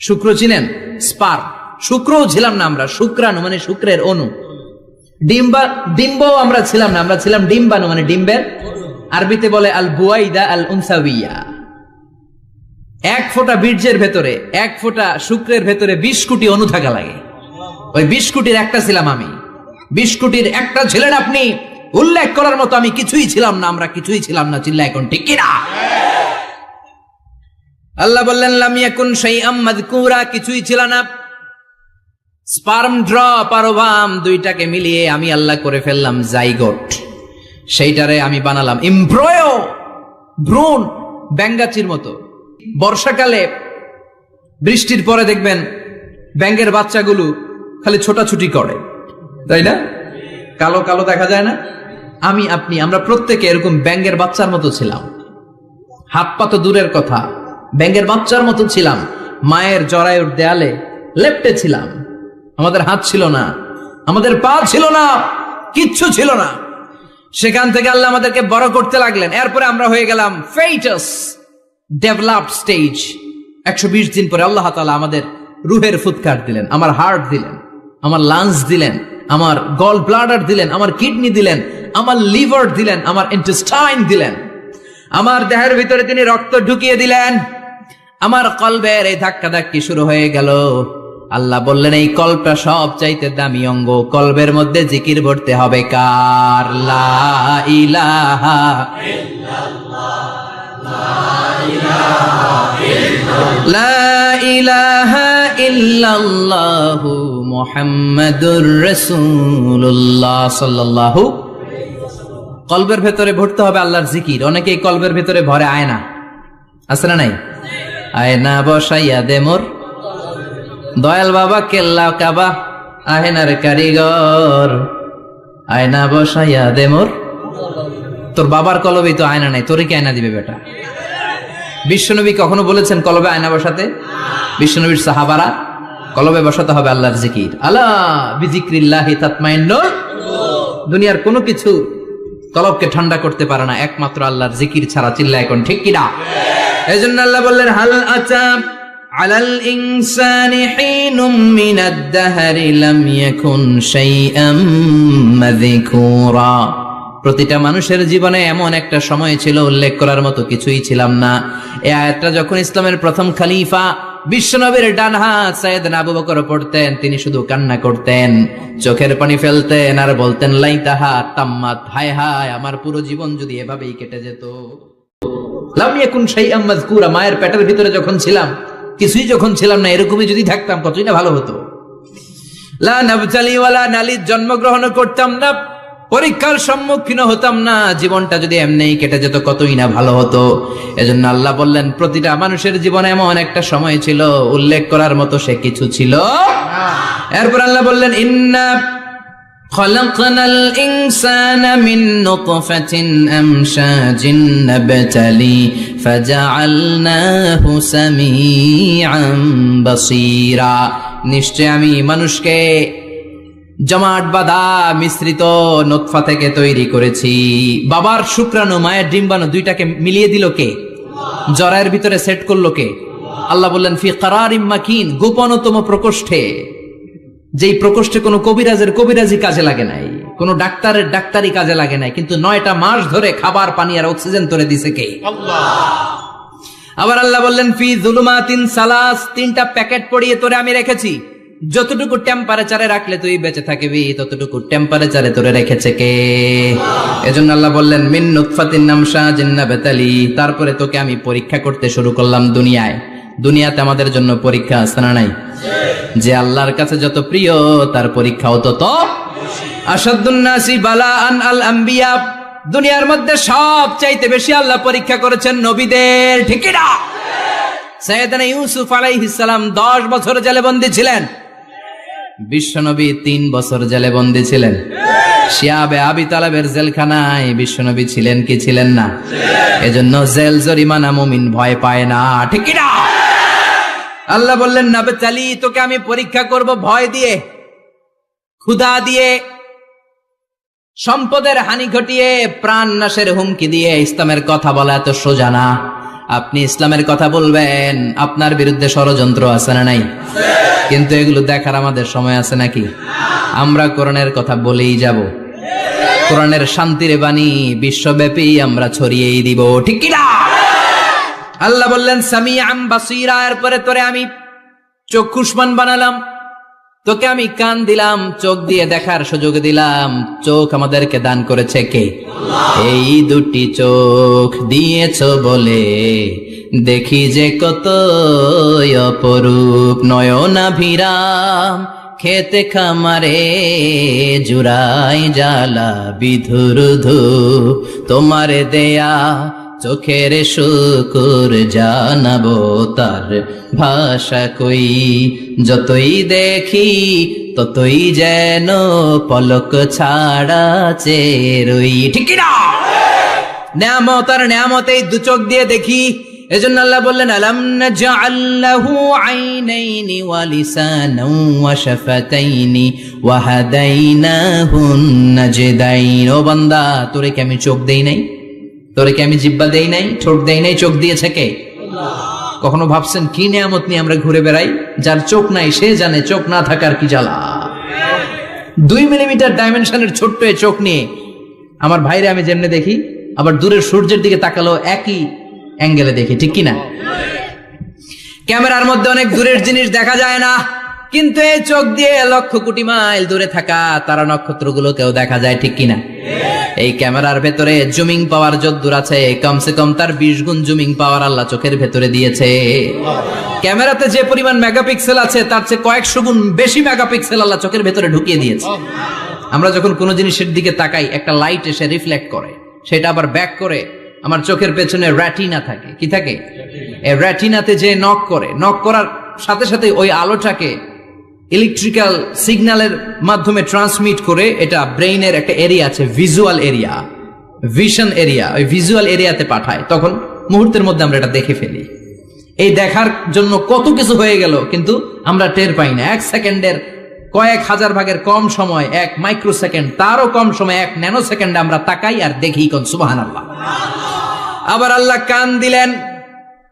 শুক্র চিনেন? স্পার্ম, শুক্রও ছিলাম না আমরা, শুক্রাণু মানে শুক্রের অণু। ডিম্ব আমরা ছিলাম না, আমরা ছিলাম ডিম্বাণু মানে ডিম্বের, আরবিতে বলে আল বুয়াইদা আল উনসাউইয়া। 1 ফোঁটা বীর্যের ভেতরে, 1 ফোঁটা শুক্রের ভেতরে 20 কোটি অণু থাকা লাগে। ওই 20 কোটির একটা ছিলাম আমি, 20 কোটির একটা ছিলেন আপনি। উল্লেখ করার মতো আমি কিছুই ছিলাম না, আমরা কিছুই ছিলাম না, চিল্লা এখন ঠিক কিনা? আল্লাহ বললেন লাম ইয়াকুন শাইআম মাযকুরা, কিছুই ছিল না। স্পার্ম ড্রপ আর ওভাম দুইটাকে মিলিয়ে আমি আল্লাহ করে ফেললাম জাইগোট, সেইটারে আমি বানালাম এমব্রয়ো। ভ্রূণ ব্যাঙ্গাচির মতো। বর্ষাকালে বৃষ্টির পরে দেখবেন ব্যাঙের বাচ্চাগুলো খালি ছোটাছুটি করে, তাই না? কালো কালো দেখা যায় না? আমি আপনি আমরা প্রত্যেকে এরকম ব্যাঙের বাচ্চার মতো ছিলাম। হাত পা তো দূরের কথা, ব্যাঙের বাচ্চার মতো ছিলাম। মায়ের জরায়ুর দেয়ালে লেপ্টে ছিলাম। আমাদের হাত ছিল না, আমাদের পা ছিল না, কিচ্ছু ছিল না। সেখান থেকে আল্লাহ আমাদেরকে বড় করতে লাগলেন। এরপরে আমরা হয়ে গেলাম ফেটাস, ডেভেলপড স্টেজ। 120 দিন পরে আল্লাহ তাআলা আমাদের রুহের ফুৎকার দিলেন, আমার হার্ট দিলেন, আমার লাংস দিলেন, আমার গল ব্লাডার দিলেন, আমার কিডনি দিলেন, আমার লিভার দিলেন, আমার ইন্টেস্টাইন দিলেন, আমার দেহের ভিতরে তিনি রক্ত ঢুকিয়ে দিলেন। আমার কলবের এই ধাক্কা ধাক্কি শুরু হয়ে গেল। আল্লাহ বললেন এই কলবটা সব চাইতে দামি অঙ্গ, কলবের মধ্যে জিকির ভরতে হবে কার? লা ইলাহা ইল্লাল্লাহ, লা ইলাহা ইল্লাল্লাহু মুহাম্মাদুর রাসূলুল্লাহ সাল্লাল্লাহু। কলবের ভেতরে ভরতে হবে আল্লাহর জিকির। অনেকেই কলবের ভেতরে ভরে আয়না, আছে না নাই? আয়না বসাইয়া দে মোর দয়াল বাবা, কেল্লা কাবা আহেনার কারিগর, আয়না বসাইয়া দে মোর। তোর বাবার কলবেই তো আয়না নাই, তোরে কি আয়না দিবে বেটা? বিশ্বনবী কখনো বলেছেন কলবে আয়না বসাতে? বিশ্বনবীর সাহাবারা কলবে বসাতে হবে আল্লাহর জিকির। আলা বিজিক্রিল্লাহি তাতমাইন্নুল। দুনিয়ার কোনো কিছু কলবকে ঠান্ডা করতে পারে না, একমাত্র আল্লাহর জিকির ছাড়া। চিল্লা এখন ঠিক কিনা? এজন্য আল্লাহ বললেন হাল আতা আলাল ইনসানি হিনুম মিনাদ দাহরি লাম ইয়াকুন শাইআম মাযকুরা। প্রতিটা মানুষের জীবনে এমন একটা সময় ছিল উল্লেখ করার মতো কিছুই ছিলাম না। এই আয়াতটা যখন ইসলামের প্রথম খলিফা বিশ্বনবীর ডান হাত সাইয়েদনা আবু বকর পড়তেন, তিনি শুধু কান্না করতেন, চোখের পানি ফেলতেন আর বলতেন লাইতাহা তাম্মাত, হায় হায় আমার পুরো জীবন যদি এভাবেই কেটে যেত। লাম ইয়াকুন শাইআম মাযকুরা, মায়ের পেটের ভিতরে যখন ছিলাম কিছুই যখন ছিলাম না, এরকমই যদি থাকতাম কতই না ভালো হতো। লা নাবতালি ওয়ালা নালিদ, জন্মগ্রহণ করতাম না, পরীক্ষার সম্মুখীন হতাম না, জীবনটা যদি এমনিই কেটে যেত কতই না ভালো হতো। এজন্য আল্লাহ বললেন প্রতিটা মানুষের জীবনে এমন একটা সময় ছিল উল্লেখ করার মতো সে কিছু ছিল না। এরপর আল্লাহ বললেন ইন্না খলাকনাল ইনসানা মিন নুতফাতিন আমশাজিন নাবতালি ফাজআলনাহু সামিআন বাসীরা। নিশ্চয় আমি মানুষকে জমাট বাঁধা মিশ্রিত নতফা থেকে তৈরি করেছি। বাবার শুক্রাণু মায়ের ডিম্বাণু দুইটাকে মিলিয়ে দিল কে? জরায়ের ভিতরে সেট করলো কে? আল্লাহ বললেন ফি কারারিম মাকিন, গোপনতম প্রকোষ্ঠে। যেই প্রকোষ্ঠে কোনো কবিরাজি কাজে লাগে নাই, কোনো ডাক্তারের ডাক্তারি কাজে লাগে নাই, কিন্তু 9টা মাস ধরে খাবার পানি আর অক্সিজেন তোরে দিছে কে? আল্লাহ। আবার আল্লাহ বললেন ফি যুলুমাতিন সালাস, 3টা প্যাকেট পড়িয়ে তোরে আমি রেখেছি। যতটুকু টেম্পারেচারে রাখলে তুই বেঁচে থাকবি, ততটুকু টেম্পারেচারে তোরে রেখেছে কে? এজন্য আল্লাহ বললেন মিন নুতফাতিন আমশাজিন নাবতালি, তারপরে তোকে আমি পরীক্ষা করতে শুরু করলাম দুনিয়ায়। দুনিয়াতে আমাদের জন্য পরীক্ষা আছে না নাই? যে আল্লাহর কাছে যত প্রিয় তার পরীক্ষাও তত আশাদ্দুন নাসি বালাআন আল আম্বিয়া। দুনিয়ার মধ্যে সব চাইতে বেশি আল্লাহ পরীক্ষা করেছেন নবীদের, ঠিক কি না? সাইয়েদনা ইউসুফ আলাইহিস সালাম 10 বছর জেলে বন্দী ছিলেন, বিশ্বনবী 3 বছর জেলে বন্দী ছিলেন। শিয়াবে আবি তালেবের জেলখানায় বিশ্বনবী ছিলেন কি ছিলেন না? এজন্য জেল জরিমানা মুমিন ভয় পায় না, ঠিক কি না? আল্লাহ বললেন নাবতালি, তোকে আমি পরীক্ষা করব ভয় দিয়ে, ক্ষুধা দিয়ে, সম্পদের হানি ঘটিয়ে, প্রাণ নাশের হুমকি দিয়ে। ইসলামের কথা বলা এত সোজা না। আপনি ইসলামের কথা বলবেন, আপনার বিরুদ্ধে ষড়যন্ত্র আছে না নাই? কিন্তু এগুলো দেখার আমাদের সময় আছে নাকি? আমরা কোরআনের কথা বলেই যাব, কোরআনের শান্তির বাণী বিশ্বব্যাপী আমরা ছড়িয়েই দিব, ঠিক কি না? আল্লাহ বললেন সামিআন বাসীরা, এরপরে তোরে আমি চক্ষুষ্মান বানালাম, তোকে আমি কান দিলাম, চোখ দিয়ে দেখার সুযোগ দিলাম। চোখ আমাদেরকে দান করেছে কে? এই 2টি চোখ দিয়েছ বলে দেখি যে কত অপরূপ, নয়নাভিরাম খেতে খামারে জুড়াই জ্বালা বিধুর ধূপ, তোমারে দেয়া চোখের শুকুর জানাবো তার ভাষা কই, যতই দেখি ততই যেন পলক ছাড়া চেরই। ঠিক কি না? নেয়ামত আর নেয়ামত এই দু চোখ দিয়ে দেখি। এজন্য আল্লাহ বললেন আলাম নাজআল লাহু আইনাইনি ওয়া লিসানান ওয়া শাফাতাইনি ওয়া হাদাইনাহুন নাজদাইন। ও বান্দা, তোরে কি আমি চোখ দেই নাই? তোরে কি আমি জিহ্বা দেই নাই? ঠোঁট দেই নাই? চোখ দিয়েছে কে? আল্লাহ। কখনো ভাবছেন কি নেয়ামত নিয়ে আমরা ঘুরে বেড়াই? যার চোখ নাই সে জানে চোখ না থাকার কি জ্বালা। 2 মিলিমিটার ডাইমেনশনের ছোট্ট এই চোখ নিয়ে আমার ভাইরে আমি যেমনে দেখি, আবার দূরের সূর্যের দিকে তাকালো একই অ্যাঙ্গেলে দেখি। ঠিক কিনা? ক্যামেরার মধ্যে অনেক দূরের জিনিস দেখা যায় না, কিন্তু এই চোখ দিয়ে লক্ষ কোটি মাইল দূরে থাকা তারা নক্ষত্রগুলোকেও দেখা যায়। ঠিক কিনা? এই ক্যামেরার ভেতরে জুমিং পাওয়ার যদ্দূর আছে, কমসে কম তার 20 গুণ জুমিং পাওয়ার আল্লাহ চোখের ভেতরে দিয়েছে। ক্যামেরাতে যে পরিমাণ মেগাপিক্সেল আছে তার চেয়ে কয়েকশো গুণ বেশি মেগাপিক্সেল আল্লাহ চোখের ভেতরে ঢুকিয়ে দিয়েছে। আমরা যখন কোনো জিনিসের দিকে তাকাই, একটা লাইট এসে রিফ্লেক্ট করে, সেটা আবার ব্যাক করে আমার চোখের পেছনে রেটিনা থাকে। কি থাকে? এই রেটিনাতে যে নক করে, নক করার সাথে সাথে ওই আলোটাকে ইলেকট্রিক্যাল সিগন্যালের মাধ্যমে ট্রান্সমিট করে এটা ব্রেইনের একটা এরিয়া আছে, ভিজুয়াল এরিয়া, ভিশন এরিয়া, ওই ভিজুয়াল এরিয়াতে পাঠায়। তখন মুহূর্তের মধ্যে আমরা এটা দেখে ফেলি। এই দেখার জন্য কত কিছু হয়ে গেল, কিন্তু আমরা টের পাই না। 1 সেকেন্ডের কয়েক হাজার ভাগের কম সময়, 1 মাইক্রোসেকেন্ড, তারও কম সময়, 1 ন্যানো সেকেন্ডে আমরা তাকাই আর দেখি। কোন সুবহানাল্লাহ। আবার আল্লাহ কান দিলেন,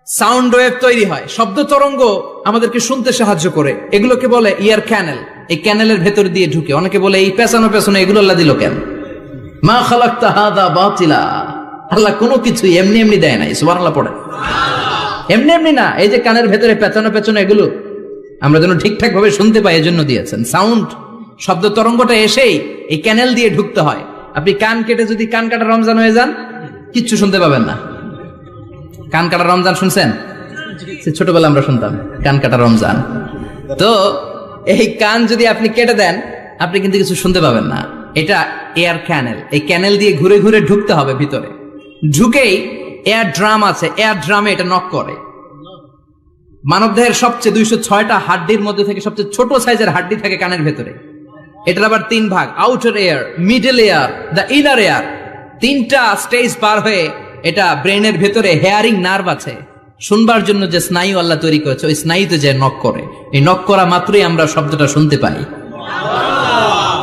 সাউন্ড ওয়েভ তৈরি হয়, শব্দ তরঙ্গ আমাদেরকে শুনতে সাহায্য করে। এগুলোকে বলে ইয়ার ক্যানেল। এই ক্যানেলের ভেতর দিয়ে ঢুকে। অনেকে বলে এই পেছানো পেছনে এগুলো আল্লাহ দিল কেন? মা খালাকতা হাদা বাতিলা। আল্লাহ কোনো কিছু এমনি এমনি দেয় নাই। সুবহানাল্লাহ পড়ে। এমনি এমনি না, এই যে কানের ভেতরে পেছানো পেছনে এগুলো আমরা যেন ঠিকঠাক ভাবে শুনতে পাই, এজন্য দিয়েছেন। সাউন্ড, শব্দ তরঙ্গটা এসেই এই ক্যানেল দিয়ে ঢুকতে হয়। আপনি কান কেটে যদি কান কাটা রমজান হয়ে যান, কিচ্ছু শুনতে পাবেন না। কান কাটা রমজান শুনছেন? ছোটবেলা আমরা শুনতাম কান কাটা রমজান। তো এই কান যদি আপনি কেটে দেন, আপনি কিন্তু কিছু শুনতে পাবেন না। এটা এয়ার ক্যানেল। এই ক্যানেল দিয়ে ঘুরে ঘুরে ঢুকতে হবে ভিতরে। ঢুকেই এয়ার ড্রাম আছে, এয়ার ড্রামে এটা নক করে। মানবদেহের সবচেয়ে 206টা হাড্ডির মধ্যে থেকে সবচেয়ে ছোট সাইজের হাড্ডি থাকে কানের ভেতরে। এটার আবার 3 ভাগ, outer air, middle air, the inner air. 3টা স্টেজ পার হয়ে এটা ব্রেনের ভেতরে হেয়ারিং নার্ভ আছে, শুনবার জন্য যে স্নায়ু আল্লাহ তৈরি করেছে, ওই স্নায়ুতে যে নক করে, এই নক করা মাত্রই আমরা শব্দটা শুনতে পাই।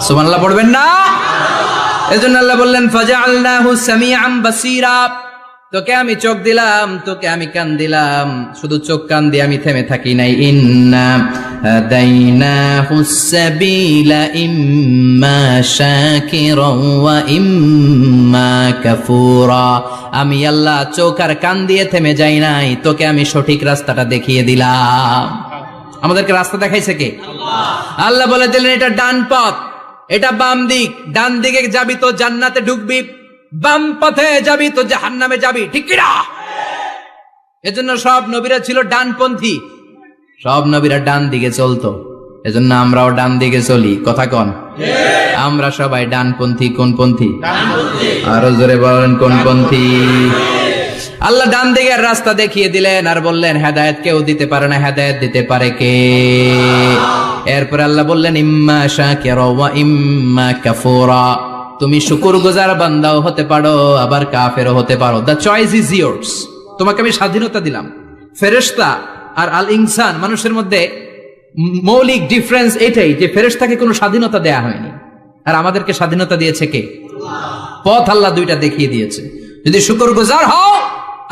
সুবহানাল্লাহ পড়বেন না? এজন্য আল্লাহ বললেন ফাজআলনাহু সামিআন বাসীরা। তোকে আমি চোখ দিলাম, তোকে আমি কান দিলাম। শুধু চোখ কান দিয়ে আমি থেমে থাকি নাই। ইন্না হাদাইনাহুস সাবিলা ইম্মা শাকিরান ওয়া ইম্মা কাফুরা। আমি আল্লাহ চোখ আর কান দিয়ে থেমে যাই নাই, তোকে আমি সঠিক রাস্তাটা দেখিয়ে দিলাম। আমাদেরকে রাস্তা দেখাইছে কে? আল্লাহ। আল্লাহ বলে দিলেন এটা ডান পথ, এটা বাম দিক। ডান দিকে যাবি তো জান্নাতে ঢুকবি, বাম পথে যাবি তো জাহান্নামে যাবি। ঠিক কি না? এজন্য সব নবীরা ছিল ডানপন্থী, সব নবীরা ডান দিকে চলতো। এজন্য আমরাও ডান দিকে চলি। কথা কন? আমরা সবাই ডানপন্থী। কোন পন্থী? আরো জোরে বলেন, কোন পন্থী? আল্লাহ ডান দিকের রাস্তা দেখিয়ে দিলেন আর বললেন হেদায়েত কেউ দিতে পারে না, হেদায়েত দিতে পারে কে? এরপর আল্লাহ বললেন ইম্মা শাকিরা ওয়া ইম্মা কাফুরা। তুমি শুকরগুজার বান্দাও হতে পারো, আবার কাফেরও হতে পারো। The choice is years. তোমাকে আমি স্বাধীনতা দিলাম। ফেরেশতা আর আল ইনসান, মানুষের মধ্যে মৌলিক ডিফারেন্স এটাই যে ফেরেশতাকে কোনো স্বাধীনতা দেয়া হয়নি, আর আমাদেরকে স্বাধীনতা দিয়েছে কে? পথ আল্লাহ দুইটা দেখিয়ে দিয়েছে। যদি শুকরগুজার হও,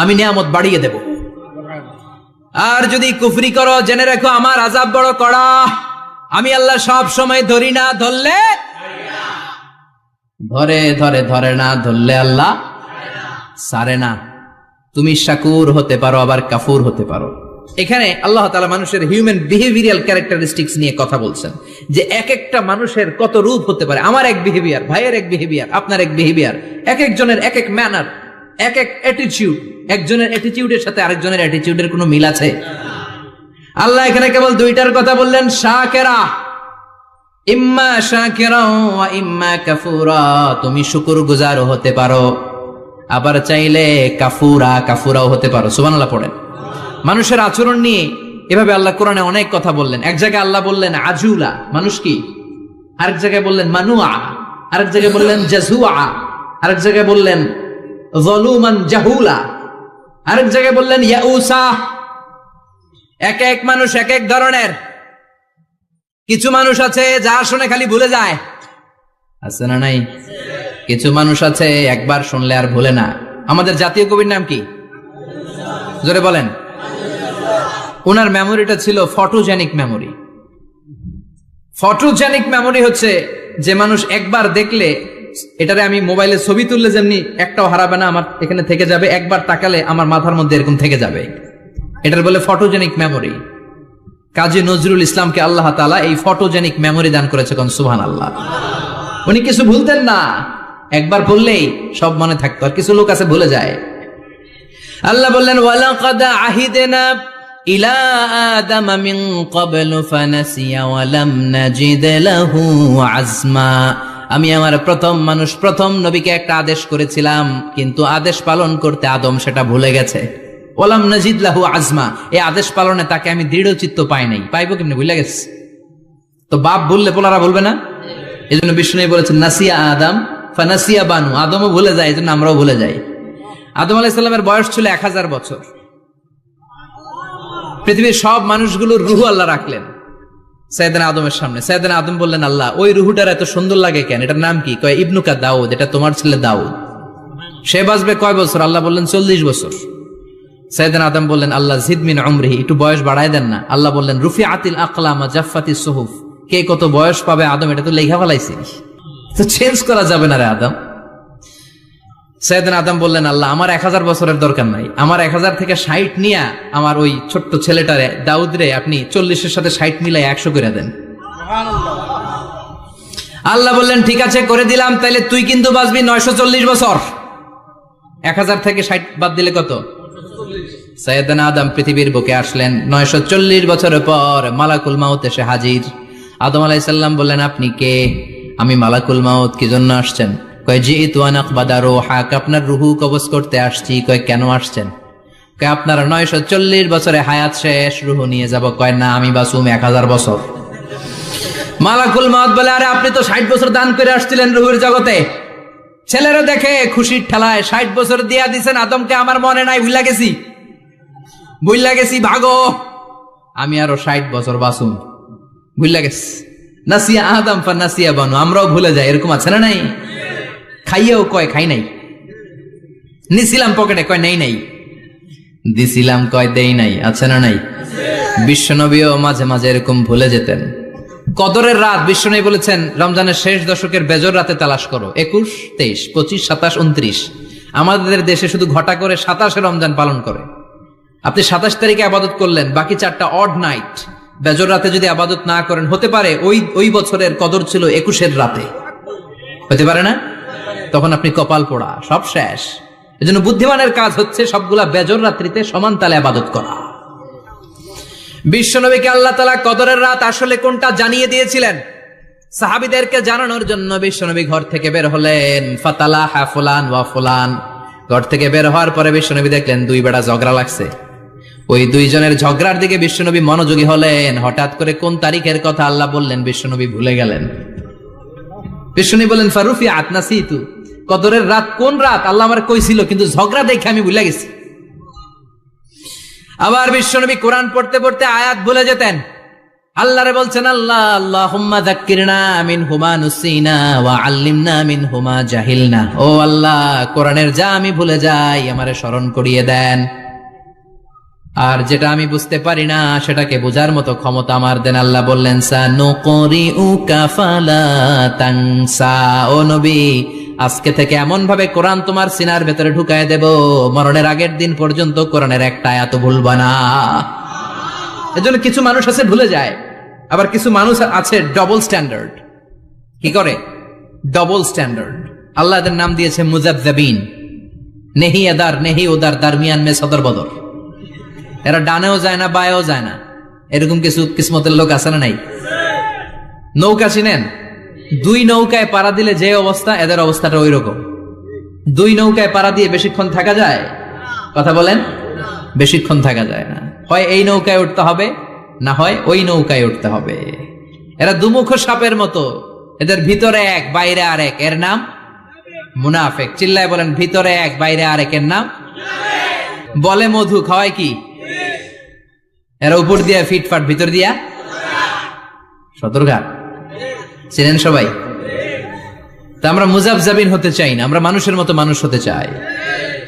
আমি নিয়ামত বাড়িয়ে দেব। আর যদি কুফরি করো, জেনে রাখো আমার আযাব বড় কড়া। আমি আল্লাহ সব সময় ধরি না, ধরলে ধরে ধরে ধরে না, ধরলে আল্লাহ সারে না। তুমি শাকুর হতে পারো, আবার কাফুর হতে পারো। এখানে আল্লাহ তাআলা মানুষের হিউম্যান বিহেভিয়ারাল ক্যারেক্টারিস্টিক্স নিয়ে কথা বলছেন, যে এক একটা মানুষের কত রূপ হতে পারে। আমার এক বিহেভিয়ার, ভাইয়ের এক বিহেভিয়ার, আপনার এক বিহেভিয়ার, এক একজনের এক এক ম্যানার, এক এক অ্যাটিটিউড। একজনের অ্যাটিটিউডের সাথে আরেকজনের অ্যাটিটিউডের কোনো মিল আছে? আল্লাহ এখানে কেবল দুইটার কথা বললেন, শাকিরা, ইম্মা শাকিরা ওয়া ইম্মা কাফুরা। তুমি শুকরগুজারও হতে পারো, আবার চাইলে কাফুরাও হতে পারো। সুবহানাল্লাহ পড়েন। মানুষের আচরণ নিয়ে এভাবে আল্লাহ কোরআনে অনেক কথা বললেন। এক জায়গায় আল্লাহ বললেন আজুলা, মানুষ কি? আরেক জায়গায় বললেন মানুয়া, আরেক জায়গায় বললেন জাজুয়া, আরেক জায়গায় বললেন যলুমান জাহুলা, আরেক জায়গায় বললেন ইয়াউসা। এক এক মানুষ এক এক ধরনের। কিছু মানুষ আছে যা শুনে খালি ভুলে যায়, আছে না নাই? কিছু মানুষ আছে একবার শুনলে আর ভুলে না। আমাদের জাতীয় কবির নাম কি? জোরে বলেন। ওনার মেমোরিটা ছিল ফটোজেনিক মেমোরি। ফটোজেনিক মেমোরি হচ্ছে যে মানুষ একবার দেখলে, এটারে আমি মোবাইলে ছবি তুললে যেমনি একটাও হারাবে না, আমার এখানে থেকে যাবে, একবার তাকালে আমার মাথার মধ্যে এরকম থেকে যাবে, এটার বলে ফটোজেনিক মেমোরি। কাজী নজরুল ইসলামকে আল্লাহ তাআলা এই ফটোজেনিক মেমোরি দান করেছে। কোন সুবহানাল্লাহ। উনি কিছু ভুলতেন না, একবার বললেই সব মনে থাকতো। আর কিছু লোক আছে ভুলে যায়। আল্লাহ বললেন ওয়ালাকাদ আহিদনা ইলা আদম মিন ক্বাবলু ফানাসিয়া ওয়া লাম নাজিদ লাহু আজমা। আমি আমার প্রথম নবীকে একটা আদেশ করেছিলাম, কিন্তু আদেশ পালন করতে আদম সেটা ভুলে গেছে। ওয়ালাম নাজিদ লাহু আজমা, এই আদেশ পালনে তাকে আমি দৃঢ় চিত্ত পাই নাই। পাইবো কেমনে? ভুলে গেছে। তো বাপ বললে পোলারা বলবে না? এজন্য বিষ্ণু বলেছেন নাসিয়া আদম ফানাসিয়া বানু, আদমও ভুলে যায়, এজন্য আমরাও ভুলে যাই। আদম আলাইহিস সালামের বয়স ছিল 1000 বছর। পৃথিবীর সব মানুষগুলোর রুহু আল্লাহ রাখলেন সাইয়েদনা আদমের সামনে। সাইয়েদনা আদম বললেন, আল্লাহ ওই রুহুটার এত সুন্দর লাগে কেন? এটার নাম কি? কয় ইবনুকা দাউদ, এটা তোমার ছেলে দাউদ। সে বাঁচবে কয় বছর? আল্লাহ বললেন 40 বছর। সাইয়েদনা আদম বললেন, আল্লাহ জিদ মিন উমরিহি, একটু বয়স বাড়ায় দেন না। আল্লাহ বললেন রুফিআতিল আকলাম ওয়া জাফফাতিস সুহুফ, কে কত বয়স পাবে আদম এটা তো লেখা ফেলাইছি, তো চেঞ্জ করা যাবে না রে আদম। সাইয়েদনা আদম বললেন, আল্লাহ আমার 1000 বছরের দরকার নাই, আমার 1000 থেকে 60 নিয়ে আমার ওই ছোট্ট ছেলেটারে দাউদ রে আপনি 40-এর সাথে 60 মিলাই 100 করে দেন। আল্লাহ বললেন ঠিক আছে করে দিলাম, তাইলে তুই কিন্তু বাঁচবি 940 বছর। 1000 থেকে 60 বাদ দিলে কত? সাইয়েদনা আদম পৃথিবীর বুকে আসলেন। 940 বছরের পর মালাকুল মাউত এসে হাজির। আদম আলাইহিস সালাম বললেন, আপনি কে? আমি মালাকুল মাউত। কি জন্য আসছেন? কয় জিইতু আন আকবাদা রূহাক, আপনার রুহু কবজ করতে আসছি। কয় কেন আসছেন? কয় আপনার 940 বছরে হায়াত শেষ, রুহু নিয়ে যাব। কয় না, আমি বাঁচুম 1000 বছর। মালাকুল মাউত বলে, আরে আপনি তো 60 বছর দান করে আসছিলেন রুহের জগতে। ছেলেরা দেখে খুশির ঠেলায় 60 বছর দিয়া দিছেন আদমকে। আমার মনে নাই, ভুইলা গেছি, ভাগো, আমি আরো 60 বছর বাঁচুম। ভুইলা গেছি। নাসিয়া আদম ফানাসিয়া বানু, আমরাও ভুলে যাই, এরকম আছে না নাই? খাইয়েও কয় খাই নাই, নিছিলাম পকেটে কয় নেই নাই, দিছিলাম কয় দেই নাই, আছে না নাই? বিশ্বনবীও মাঝে মাঝে এরকম ভুলে যেতেন। কদরের রাত বিশ্বনবী বলেছেন রমজানের শেষ দশকের বেজর রাতে তালাশ করো। 21, 23, 25, 27, 29। আমাদের দেশে শুধু ঘটা করে 27 রমজান পালন করে। আপনি 27 তারিখে আবাদত করলেন, বাকি 4টা অড নাইট বেজর রাতে যদি আবাদত না করেন, হতে পারে ওই বছরের কদর ছিল 21 রাতে, হতে পারে না? তখন আপনি কপাল পোড়া, সব শেষ। এজন্য বুদ্ধিমানের কাজ হচ্ছে সবগুলা বেজর রাত্রিতে সমান তালে আবাদত করা। বিশ্বনবীকে আল্লাহ তাআলা কদরের রাত আসলে কোনটা জানিয়ে দিয়েছিলেন। সাহাবীদেরকে জানানোর জন্য বিশ্বনবী ঘর থেকে বের হলেন। ফাতালাহা ফুলান ওয়া ফুলান, ঘর থেকে বের হওয়ার পরে বিশ্বনবী দেখলেন 2 বেড়া ঝগড়া লাগছে। ওই 2 জনের ঝগড়ার দিকে বিশ্বনবী মনোযোগী হলেন। হঠাৎ করে কোন তারিখের কথা আল্লাহ বললেন বিশ্বনবী ভুলে গেলেন। বিশ্বনবী বলেন ফারুফিআত নাসিতু, কদরের রাত কোন রাত আল্লাহ আমার কইছিল, কিন্তু ঝগড়া দেখে আমি ভুলে গেছি। আবার বিশ্বনবী কোরআন পড়তে পড়তে আয়াত ভুলে যেতেন। আল্লাহরে বলছেন, আল্লাহ আল্লাহুম্মা যাক্কিরনা মিনহুমা নুসিনা ওয়া আল্লিমনা মিনহুমা জাহিলনা। ও আল্লাহ, কোরআনের যা আমি ভুলে যাই আমারে স্মরণ করিয়ে দেন, আর যেটা আমি বুঝতে পারি না সেটাকে বোঝার মতো ক্ষমতা আমার দেন। আল্লাহ বললেন সানুকরিউকা ফালা তানসা, ও নবী আজকে থেকে এমন ভাবে কোরআন তোমার সিনার ভেতরে ঢুকায় দেব, মরণের আগের দিন পর্যন্ত কোরআনের একটা আয়াত ভুলবা না। এজন্য কিছু মানুষ আছে ভুলে যায়, আবার কিছু মানুষ আছে ডবল স্ট্যান্ডার্ড। কি করে? Double standard. আল্লাহ এদের নাম দিয়েছে মুযাবযাবিন, নেহি এদার নেহি ওদার, দারমিয়ান মে সদর বদর। এরা ডানেও যায় না বায়েও যায় না, এরকম কিছু কিসমতের লোক আছে না নাই? নৌকা চিনেন? 2 নৌকায় পাড়া দিলে যে অবস্থা, এদের অবস্থাটা ওই রকম। দুই নৌকায় পাড়া দিয়ে বেশিক্ষণ থাকা যায়? কথা বলেন, বেশিক্ষণ থাকা যায় না। হয় এই নৌকায় উঠতে হবে, না হয় ওই নৌকায় উঠতে হবে। এরা দুমুখ সাপের মতো, এদের ভিতরে এক বাইরে আরেক, এর নাম মুনাফিক। চিল্লায় বলেন, ভিতরে এক বাইরে আরেক, এর নাম বলে মধু, খাওয়ায় কি? এরা উপর দিয়া ফিটফাট, ভিতর দিয়া সতর্ঘাট। চিনেন সবাই? তা আমরা মুজাবজাবিন হতে চাই না, আমরা মানুষের মতো মানুষ হতে চাই।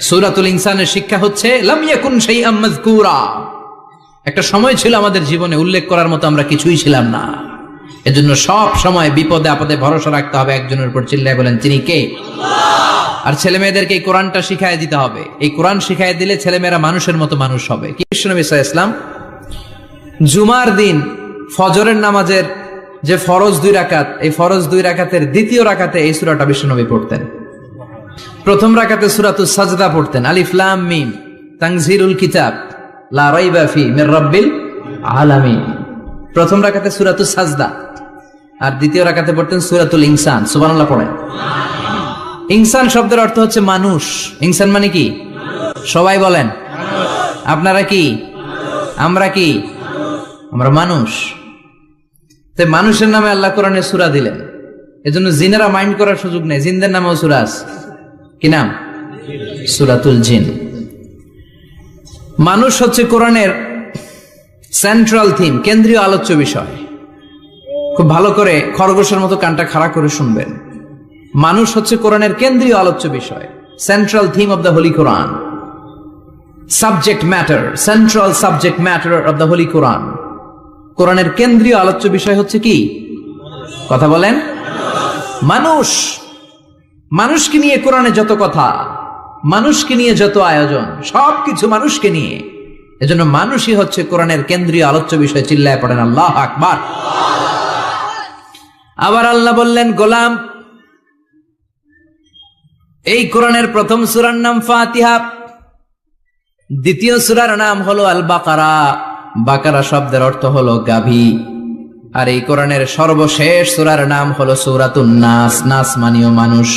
সূরাতুল ইনসানের শিক্ষা হচ্ছে লাম ইয়াকুন শাইআম মাযকুরা। একটা সময় ছিল আমাদের জীবনে উল্লেখ করার মতো আমরা কিছুই ছিলাম না। এজন্য সব সময় বিপদে আপদে ভরসা রাখতে হবে একজনের উপর। চিল্লায় বলেন, তিনি কে? আল্লাহ। আর ছেলে মেয়েদেরকে এই কোরআনটা শিখায় দিতে হবে। এই কোরআন শিখায় দিলে ছেলেমেয়েরা মানুষের মতো মানুষ হবে। কি বিশ্বনবী সাল্লাল্লাহু আলাইহি ওয়াসাল্লাম জুমার দিন ফজরের নামাজের যে ফরজ 2 রাকাত, এই ফরজ 2 রাকাতের দ্বিতীয় রাকাতে এই সূরাটা বিশ্বনবী পড়তেন। প্রথম রাকাতে সূরাতুস সাজদা পড়তেন, আলিফ লাম মিম তানজিলুল কিতাব লা রাইবা ফি মির রাব্বিল আলামিন। প্রথম রাকাতে সূরাতুস সাজদা, আর দ্বিতীয় রাকাতে পড়তেন সূরাতুল ইনসান। সুবহানাল্লাহ পড়েন। ইনসান শব্দের অর্থ হচ্ছে মানুষ। ইনসান মানে কি? সবাই বলেন। আপনারা কি? আমরা কি? আমরা মানুষ। তাই মানুষের নামে আল্লাহ কোরআনে সূরা দিলেন, এজন্য জিনেরা মাইন্ড করার সুযোগ নেই। জিনদের নামেও সূরা আছে। কি নাম? সূরাতুল জিন। মানুষ হচ্ছে কোরআনের সেন্ট্রাল থিম, কেন্দ্রীয় আলোচ্য বিষয়। খুব ভালো করে খরগোশের মতো কানটা খাড়া করে শুনবেন। মানুষ হচ্ছে কোরআনের কেন্দ্রীয় আলোচ্য বিষয়, central theme of the holy Quran, subject matter, central subject matter of the holy Quran. কোরআনের কেন্দ্রীয় আলোচ্য বিষয় হচ্ছে কি? কথা বলেন। মানুষ। মানুষকে নিয়ে কোরআনে যত কথা, মানুষকে নিয়ে যত আয়োজন, সবকিছু মানুষকে নিয়ে। এজন্য মানুষই হচ্ছে কোরআনের কেন্দ্রীয় আলোচ্য বিষয়। চিল্লায় পড়েন আল্লাহু আকবার। আবার আল্লাহ বললেন, গোলাম, এই কোরআনের প্রথম সূরার নাম ফাতিহা, দ্বিতীয় সূরার নাম হলো আল বাকারা। বাকারা শব্দের অর্থ হলো গাভী। আর এই কোরআনের সর্বশেষ সূরার নাম হলো সূরাতুন নাস। নাস মানেও মানুষ।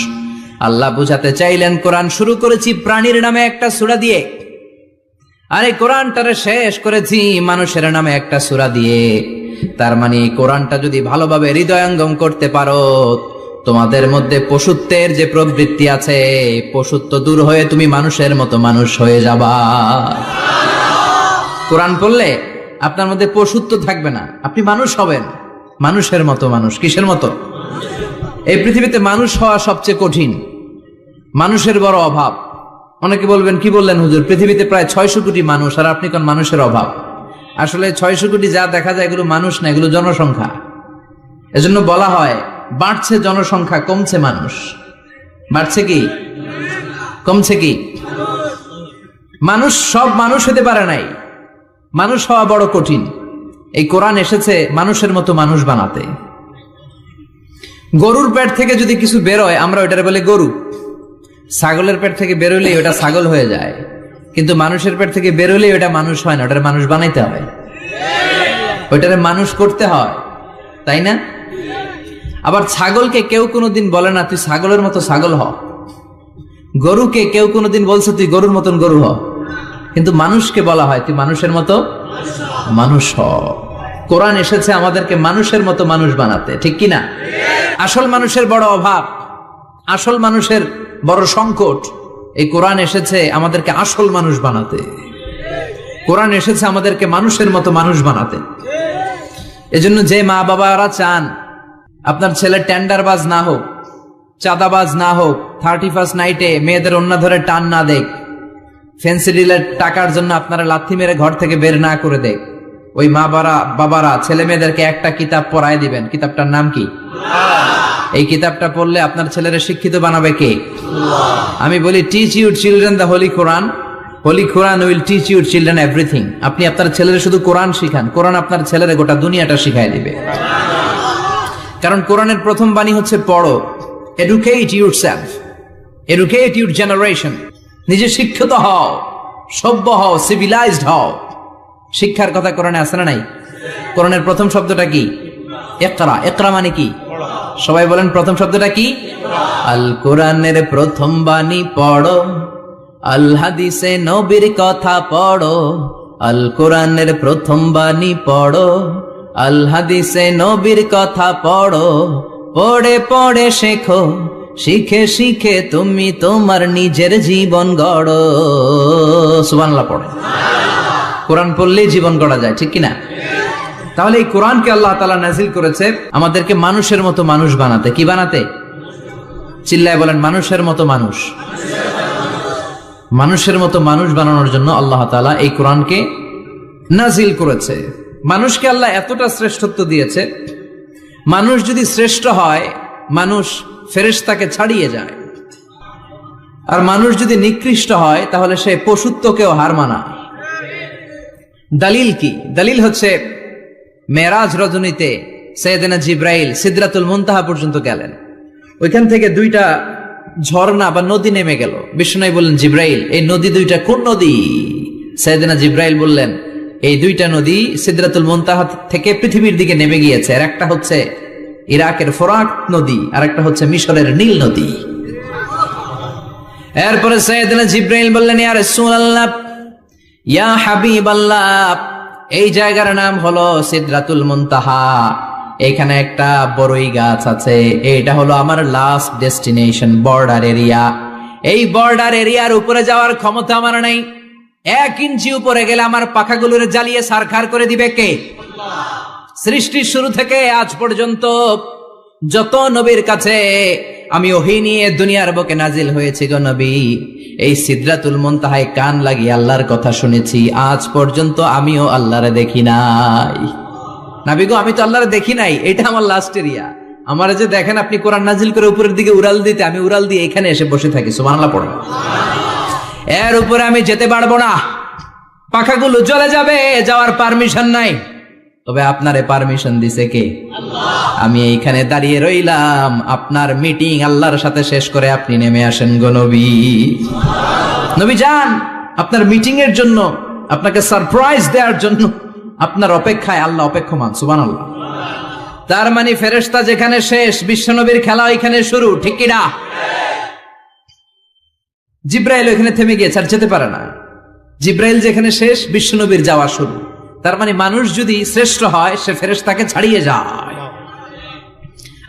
আল্লাহ বুঝাতে চাইলেন, কোরআন শুরু করেছি প্রাণীর নামে একটা সূরা দিয়ে, আর এই কোরআনটারে শেষ করেছি মানুষের নামে একটা সূরা দিয়ে। তার মানে কোরআনটা যদি ভালোভাবে হৃদয়ঙ্গম করতে পারো, তোমাদের মধ্যে পশুত্বের যে প্রবৃত্তি আছে, পশুত্ব দূর হয়ে তুমি মানুষের মতো মানুষ হয়ে যাবা। কোরআন পড়লে আপনার মধ্যে পশুত্ব থাকবে না, আপনি মানুষ হবেন, মানুষের মতো মানুষ। কিসের মতো? এই পৃথিবীতে মানুষ হওয়া সবচেয়ে কঠিন, মানুষের বড় অভাব। অনেকে বলবেন, কি বললেন হুজুর, পৃথিবীতে প্রায় 600 কোটি মানুষ, আর আপনি কোন মানুষের অভাব? আসলে 600 কোটি যা দেখা যায় এগুলো মানুষ না, এগুলো জনসংখ্যা। এজন্য বলা হয় বাড়ছে জনসংখ্যা, কমছে মানুষ। বাড়ছে কি কমছে কি? মানুষ সব মানুষ হতে পারে নাই, মানুষ হওয়া বড় কঠিন। এই কোরআন এসেছে মানুষের মতো মানুষ বানাতে। গরুর পেট থেকে যদি কিছু বেরোয় আমরা ওইটারে বলে গরু, ছাগলের পেট থেকে বেরোলেই ওটা ছাগল হয়ে যায়, কিন্তু মানুষের পেট থেকে বেরোলেই ওটা মানুষ হয় না, ওটারে মানুষ বানাইতে হয়, ওইটারে মানুষ করতে হয়, তাই না? আবার ছাগলকে কেউ কোনোদিন বলে না তুই ছাগলের মতো ছাগল হ, গরুকে কেউ কোনোদিন বলছে তুই গরুর মতন গরু হ, কিন্তু মানুষকে বলা হয় তুই মানুষের মতো মানুষ হ। কোরআন এসেছে আমাদেরকে মানুষের মতো মানুষ বানাতে, ঠিক কিনা? আসল মানুষের বড় অভাব, আসল মানুষের বড় সংকট। এই কোরআন এসেছে আমাদেরকে আসল মানুষ বানাতে। কোরআন এসেছে আমাদেরকে মানুষের মতো মানুষ বানাতে। এজন্য যে মা বাবারা চান আপনার ছেলে টেন্ডারবাজ না হোক, চাঁদাবাজ না হোক, 31st নাইটে মেয়েদের ওন্না ধরে টান না দেখ, ফেন্সি ডিলের টাকার জন্য আপনারা লাথি মেরে ঘর থেকে বের না করে দেখ, ওই মা বাবারা ছেলে মেয়েদেরকে একটা কিতাব পড়ায় দিবেন। কিতাবটার নাম কি? এই কিতাবটা পড়লে আপনার ছেলেরা শিক্ষিত বানাবে কে? আমি বলি teach your children the holy Quran, holy Quran will teach your children everything. আপনি আপনার ছেলেরা শুধু কোরআন শিখান, কোরআন আপনার ছেলেরা গোটা দুনিয়াটা শিখাই দিবে। কারণ কোরআনের প্রথম বাণী হচ্ছে পড়ো, educate yourself, educate your generation. নিজে শিক্ষিত হও, সভ্য হও, সিভিলাইজড হও। শিক্ষার কথা কোরআনে আছে না নাই? কোরআনের প্রথম শব্দটা কি? ইকরা। ইকরা মানে কি? সবাই বলেন প্রথম শব্দটা কি? আল কোরআনের প্রথম বাণী পড়ো, আল হাদিসে নবীর কথা পড়ো। আল কোরআনের প্রথম বাণী পড়ো, আল হাদিসে নবীর কথা পড়ো। পড়ে পড়ে শেখো, শিখে শিখে তুমি তোমার নিজের জীবন গড়ো। সুবহানাল্লাহ পড়ে। কোরআন পড়লেই জীবন গড়া যায়, ঠিক কিনা? তাহলে এই কোরআনকে আল্লাহ তাআলা নাজিল করেছে আমাদেরকে মানুষের মতো মানুষ বানাতে। কি বানাতে? চিল্লায় বলেন, মানুষের মতো মানুষ। মানুষের মতো মানুষ বানানোর জন্য আল্লাহ তাআলা এই কোরআনকে নাজিল করেছে। মানুষকে আল্লাহ এতটা শ্রেষ্ঠত্ব দিয়েছে, মানুষ যদি শ্রেষ্ঠ হয় মানুষ ফেরেশতাকে ছাড়িয়ে যায়, আর মানুষ যদি নিকৃষ্ট হয় তাহলে সে পশুত্বকেও হার মানায়। দলিল কি? দলিল হচ্ছে মেরাজ রজনীতে সাইয়েদনা জিব্রাইল সিদরাতুল মুনতাহা পর্যন্ত গেলেন, ওইখান থেকে দুইটা ঝর্ণা বা নদী নেমে গেল। বিষ্ণু বললেন, জিব্রাইল এই নদী দুইটা কোন নদী? সাইয়েদনা জিব্রাইল বললেন, এই দুইটা নদী সিদরাতুল মুনতাহা থেকে পৃথিবীর দিকে নেমে গিয়েছে। আর একটা হচ্ছে ইরাকের ফোরাত নদী, আর একটা হচ্ছে মিশরের নীল নদী। এরপরে সাইয়েদনা জিব্রাইল বললেন, ইয়া রাসূলুল্লাহ, ইয়া হাবিবাল্লাহ, এই জায়গার নাম হলো সিদরাতুল মুনতাহা, এখানে একটা বড়ই গাছ আছে, এটা হলো আমার লাস্ট ডেস্টিনেশন, বর্ডার এরিয়া। এই বর্ডার এরিয়ার উপরে যাওয়ার ক্ষমতা আমার নাই। 1 ইঞ্চি উপরে গেলে আমার পাখাগুলোর জ্বালিয়ে সারখার করে দিবে কে? সৃষ্টির শুরু থেকে আজ পর্যন্ত যত নবীর কাছে আমি ওহী নিয়ে দুনিয়ার বুকে নাজিল হয়েছি গো নবী, এই সিদরাতুল মুনতাহায় কান লাগিয়ে আল্লাহর কথা শুনেছি। আজ পর্যন্ত আমিও আল্লাহরে দেখি নাই। নবী গো, আমি তো আল্লাহরে দেখি নাই, এটা আমার লাস্ট এরিয়া। আমার যে দেখেন আপনি কোরআন নাজিল করে উপরের দিকে উড়াল দিতে, আমি উড়াল দিয়ে এখানে এসে বসে থাকি। সুবহানাল্লাহ পড়ো। এর উপরে আমি যেতে পারবো না, পাখাগুলো জ্বলে যাবে, যাওয়ার পারমিশন নাই। তবে আপনারে পারমিশন দিছে কে? আল্লাহ। আমি এইখানে দাঁড়িয়ে রইলাম, আপনার মিটিং আল্লাহর সাথে শেষ করে আপনি নেমে আসেন গো নবী। নবী যান, আপনার মিটিং এর জন্য, আপনাকে সারপ্রাইজ দেওয়ার জন্য আপনার অপেক্ষায় আল্লাহ অপেক্ষমান। সুবহানাল্লাহ। তার মানে ফেরেশতা যেখানে শেষ, বিশ্বনবীর খেলা ওইখানে শুরু, ঠিক কি না? জিব্রাইল ওইখানে থেমে গিয়েছে, আর যেতে পারে না। জিব্রাইল যেখানে শেষ, বিশ্বনবীর যাওয়া শুরু। তার মানে মানুষ যদি শ্রেষ্ঠ হয় সে ফেরেশতাকে ছাড়িয়ে যায়,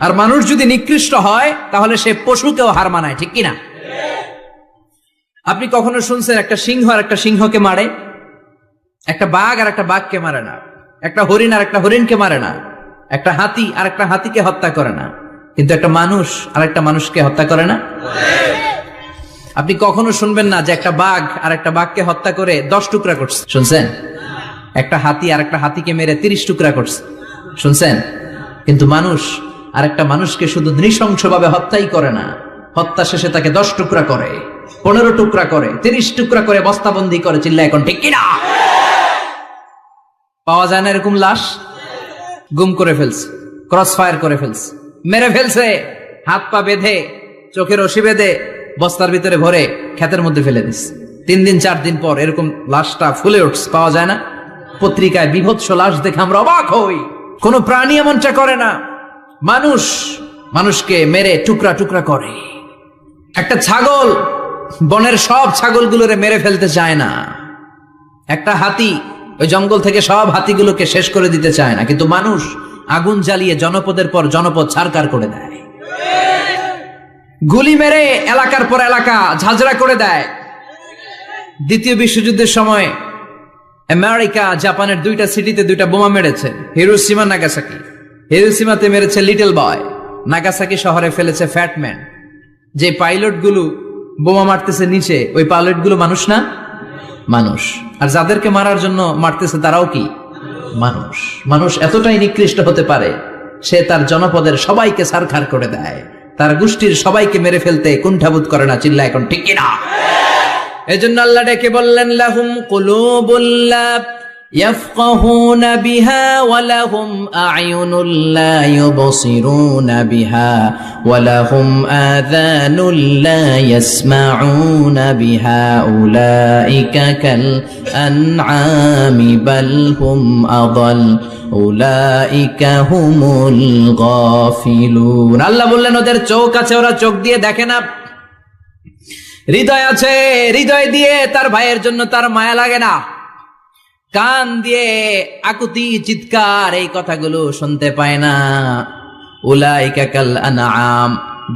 আর মানুষ যদি নিকৃষ্ট হয় তাহলে সে পশুকেও হার মানায়, ঠিক কিনা? আপনি কখনো শুনছেন একটা সিংহ আর একটা সিংহকে মারে? একটা বাঘ আর একটা বাঘকে মারে না, একটা হরিণ আর একটা হরিণকে মারে না, একটা হাতি আর একটা হাতিকে হত্যা করে না, কিন্তু একটা মানুষ আর একটা মানুষকে হত্যা করে না। আপনি কখনো শুনবেন না যে একটা বাঘ আর একটা বাঘকে হত্যা করে 10 টুকরা করছে? শুনছেন? একটা হাতি আর একটা হাতিকে মেরে 30 টুকরা করছে? শুনছেন? কিন্তু মানুষ আর একটা মানুষকে শুধু নৃশংসভাবে হত্যাই করে না, হত্যা শেষে তাকে 10 টুকরা করে, 15 টুকরা করে, 30 টুকরা করে বস্তাবন্দি করে। চিল্লা এখন ঠিক কিনা? পাওয়া যায় না এরকম লাশ? গুম করে ফেলছে, ক্রস ফায়ার করে ফেলছে, মেরে ফেলছে, হাত পা বেঁধে, চোখে রশি বেঁধে বস্তার ভিতরে ভরে ক্ষেতের মধ্যে ফেলে দিস। 3 দিন 4 দিন পর এরকম লাশটা ফুলে উঠছে, পাওয়া যায় না। পত্রিকায় বিভৎস লাশ দেখে আমরা অবাক হই। কোন প্রাণী এমনটা করে না, মানুষ মানুষকে মেরে টুকরা টুকরা করে। একটা ছাগল বনের সব ছাগলগুলোরে মেরে ফেলতে চায় না, একটা হাতি ওই জঙ্গল থেকে সব হাতিগুলোকে শেষ করে দিতে চায় না, কিন্তু মানুষ আগুন জ্বালিয়ে জনপদের পর জনপদ ছারকার করে দেয়, গুলি মেরে এলাকার পর এলাকা ঝাঁঝরা করে দেয়। দ্বিতীয় বিশ্বযুদ্ধের সময় আমেরিকা জাপানের 2টা সিটিতে 2টা বোমা মেরেছে, হিরোশিমা নাগাসাকি। হিরোশিমাতে মেরেছে লিটল বয়, নাগাসাকি শহরে ফেলেছে ফ্যাটম্যান। যে পাইলট গুলো বোমা মারতেছে নিচে, ওই পাইলট গুলো মানুষ না? মানুষ। আর যাদেরকে মারার জন্য মারতেছে তারাও কি মানুষ? মানুষ এতটাই নিকৃষ্ট হতে পারে, সে তার জনপদের সবাইকে ছারখার করে দেয়, তার গোষ্ঠীর সবাইকে মেরে ফেলতে কুণ্ঠাবোধ করে না। চিল্লা এখন ঠিক কিনা? এজন্য আল্লাহ ডেকে বললেন, লাহুম কুলুবুল লা يفقهون بها ولهم أعين لا يبصرون بها ولهم آذان لا يسمعون بها أولئك كالأنعام بل هم أضل أولئك هم الغافلون আল্লাহ বললেন ওদের চোখ আছে ওরা চোখ দিয়ে দেখে না, হৃদয় আছে হৃদয় দিয়ে তার ভাইয়ের জন্য তার মায়া লাগে না, কান দিয়ে আকুতি চিৎকার এই কথাগুলো শুনতে পায় না। উলাইকা কাল আনআম,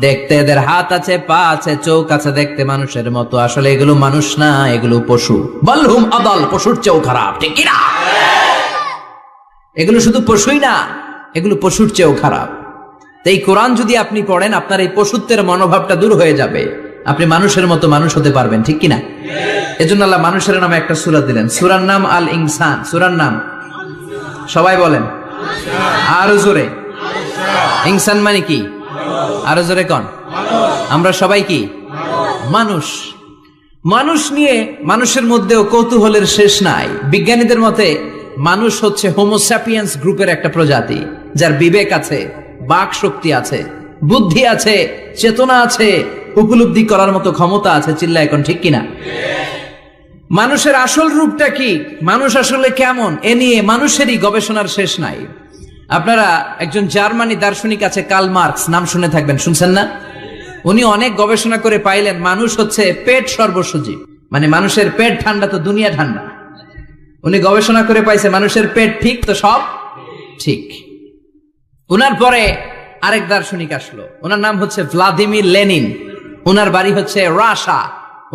দেখতে এদের হাত আছে পা আছে চোখ আছে দেখতে মানুষের মতো, আসলে এগুলো মানুষ না, এগুলো পশু। বালহুম আদাল, পশুর চেয়েও খারাপ, ঠিক কি না? এগুলো শুধু পশুই না, এগুলো পশুর চেয়েও খারাপ। এই কোরআন যদি আপনি পড়েন আপনার এই পশুত্বের মনোভাবটা দূর হয়ে যাবে, আপনি মানুষের মতো মানুষ হতে পারবেন, ঠিক কিনা? এজন্য আল্লাহ মানুষের নামে একটা সূরা দিলেন, সূরার নাম আল ইনসান। সূরার নাম সবাই বলেন আরো জোরে। ইনসান মানে কি? আরো জোরে কোন? আমরা সবাই কি মানুষ। মানুষ নিয়ে মানুষের মধ্যেও কৌতূহলের শেষ নাই। বিজ্ঞানীদের মতে মানুষ হচ্ছে হোমোস্যাপিয়েন্স গ্রুপের একটা প্রজাতি, যার বিবেক আছে, বাক শক্তি আছে, বুদ্ধি আছে, চেতনা আছে, উপলব্ধি করার মতো ক্ষমতা আছে। চিল্লা এখন ঠিক কিনা? মানুষের আসল রূপটা কি, মানুষ আসলে কেমন, এ নিয়ে মানুষেরই গবেষণার শেষ নাই। আপনারা একজন জার্মানি দার্শনিক আছে কার্ল মার্কস, নাম শুনে থাকবেন, শুনছেন না? উনি অনেক গবেষণা করে পাইলেন মানুষ হচ্ছে পেট সর্বসজীব, মানে মানুষের পেট ঠান্ডা তো দুনিয়া ঠান্ডা। উনি গবেষণা করে পাইছে মানুষের পেট ঠিক তো সব ঠিক। উনার পরে আরেক দার্শনিক আসলো, ওনার নাম হচ্ছে ভ্লাদিমির লেনিন, ওনার বাড়ি হচ্ছে রাশিয়া,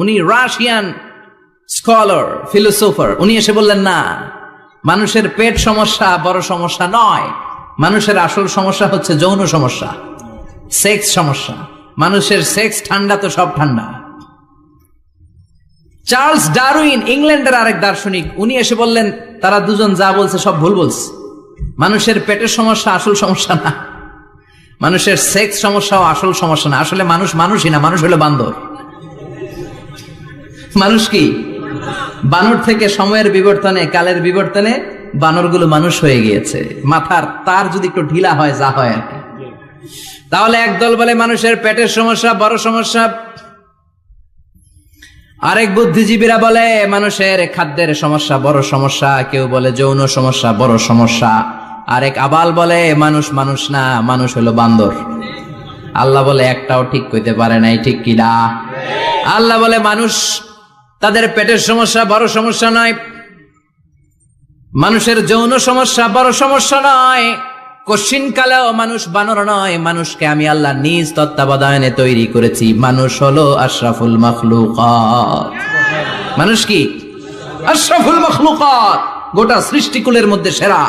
উনি রাশিয়ান স্কলার ফিলোসোফার। উনি এসে বললেন না, মানুষের পেট সমস্যা বড় সমস্যা নয়, মানুষের আসল সমস্যা হচ্ছে যৌন সমস্যা, সেক্স সমস্যা। মানুষের সেক্স ঠান্ডা তো সব ঠান্ডা। চার্লস ডারউইন ইংল্যান্ডের আরেক দার্শনিক, উনি এসে বললেন তারা দুজন যা বলছে সব ভুল বলছে, মানুষের পেটের সমস্যা আসল সমস্যা না, মানুষের সেক্স সমস্যাও আসল সমস্যা না, আসলে মানুষ মানুষই না, মানুষ হলো বান্দর। মানুষ কি? বানর থেকে সময়ের বিবর্তনে কালের বিবর্তনে বানরগুলো মানুষ হয়ে গিয়েছে। মাথার তার যদি একটু ঢিলা হয় যা হয় আর কি। তাহলে একদল বলে মানুষের পেটের সমস্যা বড় সমস্যা, আরেক বুদ্ধিজীবীরা বলে মানুষের খাদ্যের সমস্যা বড় সমস্যা, কেউ বলে যৌন সমস্যা বড় সমস্যা, আরেক আবাল বলে মানুষ মানুষ না, মানুষ হলো বান্দর। আল্লাহ বলে একটাও ঠিক কইতে পারে নাই, ঠিক কি না? আল্লাহ বলে মানুষ তাদের পেটের সমস্যা বড় সমস্যা নয়, মানুষের যৌন সমস্যা বড় সমস্যা নয়, কশিন কালেও মানুষ বানর নয়, মানুষকে আমি আল্লাহ নিজ তত্ত্বাবধানে তৈরি করেছি। মানুষ হলো আশরাফুল মাখলুকাত। মানুষ কি? আশরাফুল মাখলুকাত, গোটা সৃষ্টিকুলের মধ্যে সেরা।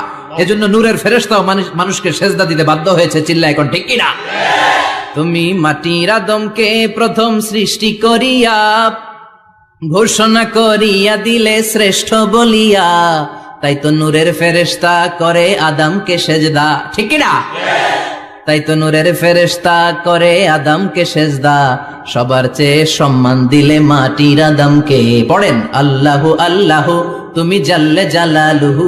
এজন্য নূরের ফেরেশতাও মানুষকে সেজদা দিতে বাধ্য হয়েছে। চিল্লা এখন ঠিক কিনা? তুমি মাটির আদমকে প্রথম সৃষ্টি করিয়া ঘোষণা করিয়া দিলে শ্রেষ্ঠ বলিয়া, তাই তো নূরের ফেরেশতা করে আদমকে সেজদা, ঠিক কিনা? তাই তো নূরের ফেরেশতা করে আদমকে সেজদা, সবার চেয়ে সম্মান দিলে মাটির আদমকে। পড়েন আল্লাহু আল্লাহু তুমি জাল্লে জালালুহু,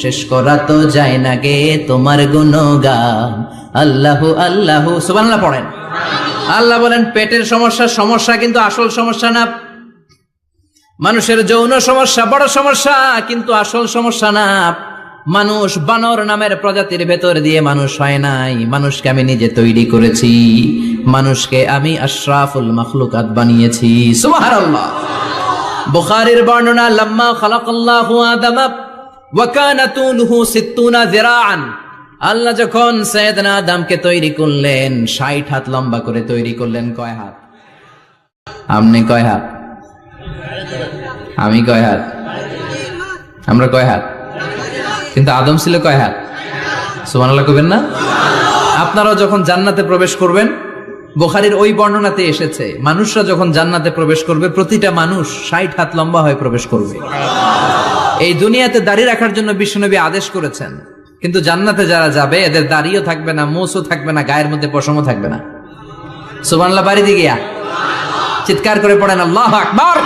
শেষ করা তো যায় না গে তোমার গুণগান। আল্লাহু আল্লাহু সুবহানাল্লাহ পড়েন। আল্লাহ বলেন পেটের সমস্যা সমস্যা কিন্তু আসল সমস্যা না, মানুষের যৌন সমস্যা বড় সমস্যা কিন্তু আসল সমস্যা না। মানুষ বানর নামের প্রজাতির ভেতর দিয়ে মানুষ হয় নাই, মানুষকে আমি নিজে তৈরি করেছি, মানুষকে আমি আশরাফুল মাখলুকাত বানিয়েছি। সুবহানাল্লাহ। বুখারীর বর্ণনা, লাম্মা খালাকাল্লাহু আদম ওয়া কানা তুলুহু 60 যিরাআন, আল্লাহ যখন সাইয়েদনা আদমকে তৈরি করলেন 60 হাত লম্বা করে তৈরি করলেন। কয় হাত? আপনি কয় হাত? আমি কয় হাত? আমরা কয় হাত? কিন্তু আদম ছিল কয় হাত? সুবহানাল্লাহ কইবেন না? আপনারাও যখন জান্নাতে প্রবেশ করবেন, বুখারীর ওই বর্ণনাতে এসেছে মানুষরা যখন জান্নাতে প্রবেশ করবে প্রতিটা মানুষ 60 হাত লম্বা হয়ে প্রবেশ করবে। এই দুনিয়াতে দাড়ি রাখার জন্য বিশ্বনবী আদেশ করেছেন, কিন্তু জান্নাতে যারা যাবে এদের দাড়িও থাকবে না, মোছও থাকবে না, গায়ের মধ্যে পশমও থাকবে না। সুবহানাল্লাহ বাড়ি দিয়ে গিয়া চিৎকার করে পড়েন আল্লাহু আকবার।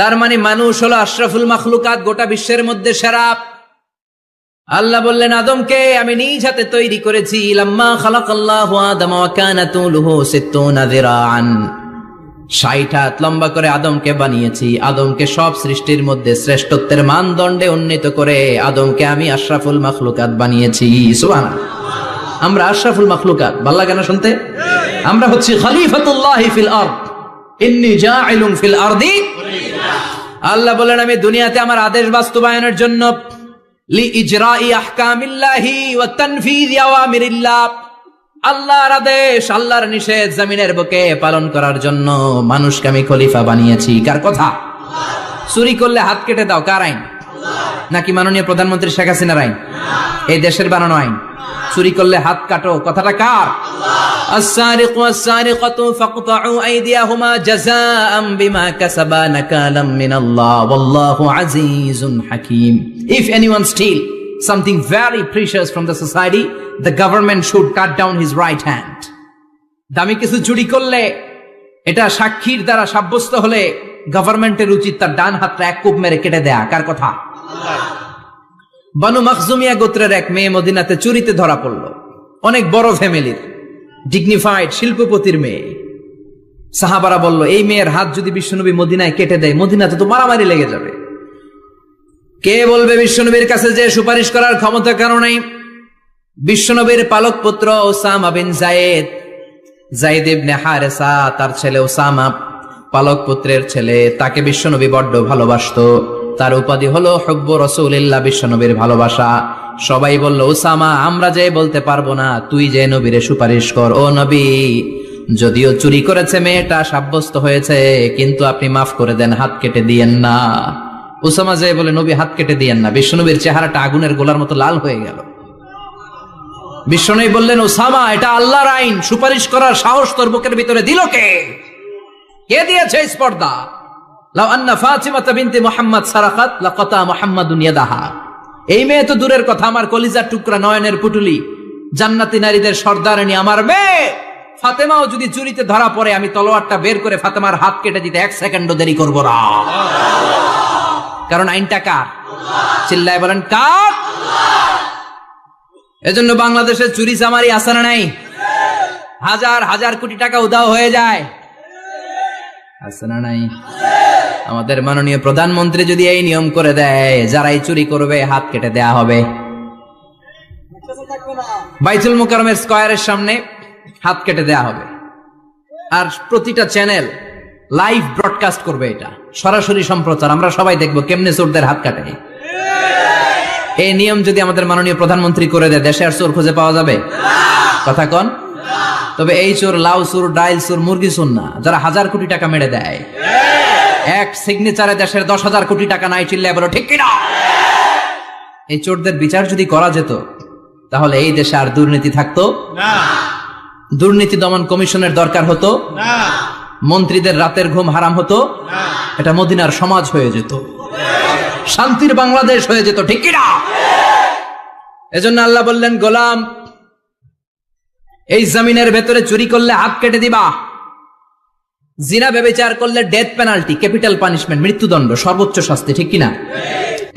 তার মানে মানুষ হলো আশরাফুল মাখলুকাত, গোটা বিশ্বের মধ্যে সেরা। আল্লাহ বললেন আদমকে আমি নিজ হাতে তৈরি করেছি। লাম্মা খালাকাল্লাহু আদম ওয়া কানা তুলুহু 60 যিরাআন, 60 হাত লম্বা করে আদমকে বানিয়েছি। আদমকে সব সৃষ্টির মধ্যে শ্রেষ্ঠত্বের মানদণ্ডে উন্নীত করে আদমকে আমি আশরাফুল মাখলুকাত বানিয়েছি। সুবহানাল্লাহ। আমরা আশরাফুল মাখলুকাত, ভালো লাগে না শুনতে? আমরা হচ্ছি খলিফাতুল্লাহি ফিল আরদ, ইন্নী জাইলুন ফিল আরদি। আল্লাহ বলেন আমি দুনিয়াতে আমার আদেশ বাস্তবায়নের জন্য, লিইজরাই আহকামিল্লাহি ওয়া তানফীযি আওয়ামিরিল্লাহ, আল্লাহর আদেশ আল্লাহর নিষেধ জমিনের বুকে পালন করার জন্য মানুষকে আমি খলিফা বানিয়েছি। কার কথা? চুরি করলে হাত কেটে দাও, কার আইন? নাকি মাননীয় প্রধানমন্ত্রী শেখ হাসিনার আইন? এই দেশের বানানো আইন। চুরি করলে হাত কাটো, কথাটা কার? السارق والسارقة فاقطعوا أيديهما جزاء بما كسبا نكالا من الله والله عزيز حكيم. If anyone steal something very precious from the society, the government should cut down his right hand. দামি কিছু চুরি করলে এটা সাক্ষীর দ্বারা সাব্যস্ত হলে গভর্নমেন্টের উচিত তার ডান হাতটা এক কোপ মেরে কেটে দেয়া। কার কথা? বানু মাখজুমিয়া গোত্রের এক মেয়ে মদিনাতে চুরিতে ধরা পড়ল। অনেক বড় ফ্যামিলির, ডিগনিফাইড শিল্পপতির মেয়ে। সাহাবারা বলল এই মেয়ের হাত যদি বিশ্বনবী মদিনায় কেটে দেয়, মদিনাতে তো মারামারি লেগে যাবে। কে বলবে বিশ্বনবীর কাছে যে সুপারিশ করার ক্ষমতা কারো নাই? বিশ্বনবীর পালক পুত্র ওসামা বিন যায়েদ, যায়েদ ইবনে হারেসা, তার ছেলে ওসামা পালক পুত্রের ছেলে, তাকে বিশ্বনবী বড্ড ভালোবাসতো। তার উপাধি হলো হুব্বু রাসূলিল্লাহ, বিশ্বনবীর ভালোবাসা। সবাই বলল ওসামা আমরা যে বলতে পারবো না, তুই যে নবীরে সুপারিশ কর। ও নবী, যদিও চুরি করেছে মেয়েটা, সাব্যস্ত হয়েছে, কিন্তু আপনি মাফ করে দেন, হাত কেটে দিয়েন না। ওসামা যে বলে নবী হাত কেটে দিয়েন না। বিশ্বনবীর চেহারাটা আগুনের গোলার মতো লাল হয়ে গেল। বিশ্বনবী বললেন ওসামা এটা আল্লাহর আইন, সুপারিশ করার সাহস তোর বুকের ভিতরে দিল কে? কে দিয়েছে স্পর্ধা? লাউ আন্না ফাতিমা বিনতে মুহাম্মদ সারাকাত লাকাতা মুহাম্মাদুন ইয়াদাহা। এই মেয়ে তো দূরের কথা, আমার কলিজার টুকরা, নয়নের পুটুলি, জান্নাতি নারীদের সর্দারণী আমার মেয়ে ফাতেমাও যদি চুরিতে ধরা পড়ে, আমি তলোয়ারটা বের করে ফাতেমার হাত কেটে দিতে 1 সেকেন্ডও দেরি করব না। কারণ আইনটা কার? চিল্লায় বলেন কার? এজন্য বাংলাদেশে চুরি চামারি আছে না নাই? হাজার হাজার কোটি টাকা উধাও হয়ে যায়, আছে না নাই? আমাদের মাননীয় প্রধানমন্ত্রী যদি এই নিয়ম করে দেয়, যারাই চুরি করবে হাত কেটে দেয়া হবে। বাইতুল মুকাররমের স্কয়ারের সামনে হাত কেটে দেয়া হবে। আর প্রতিটা চ্যানেল লাইভ ব্রডকাস্ট করবে, এটা সরাসরি সম্প্রচার, আমরা সবাই দেখবো কেমনে চোরদের হাত কাটে। এই নিয়ম যদি আমাদের মাননীয় প্রধানমন্ত্রী করে দেয়, দেশে আর চোর খুঁজে পাওয়া যাবে? কথা কন। তবে এই চোর লাউ চোর, ডাইল চোর, মুরগি চোর না, যারা হাজার কোটি টাকা মেরে দেয়। এক সিগনেচারে দেশের 10,000 কোটি টাকা নাই, চিল্লায় বলো ঠিক কিনা? এই চোরদের বিচার যদি করা যেত, তাহলে এই দেশে আর দুর্নীতি থাকতো না। দুর্নীতি দমন কমিশনের দরকার হতো না। মন্ত্রীদের রাতের ঘুম হারাম হতো না। এটা মদিনার সমাজ হয়ে যেত, শান্তির বাংলাদেশ হয়ে যেত, ঠিক কিনা? এজন্য আল্লাহ বললেন গোলাম, এই জমিনের ভেতরে চুরি করলে হাত কেটে দিবা, জিনা ব্যভিচার করলে ডেথ পেনাল্টি, ক্যাপিটাল পানিশমেন্ট, মৃত্যুদণ্ড, সর্বোচ্চ শাস্তি, ঠিক কিনা?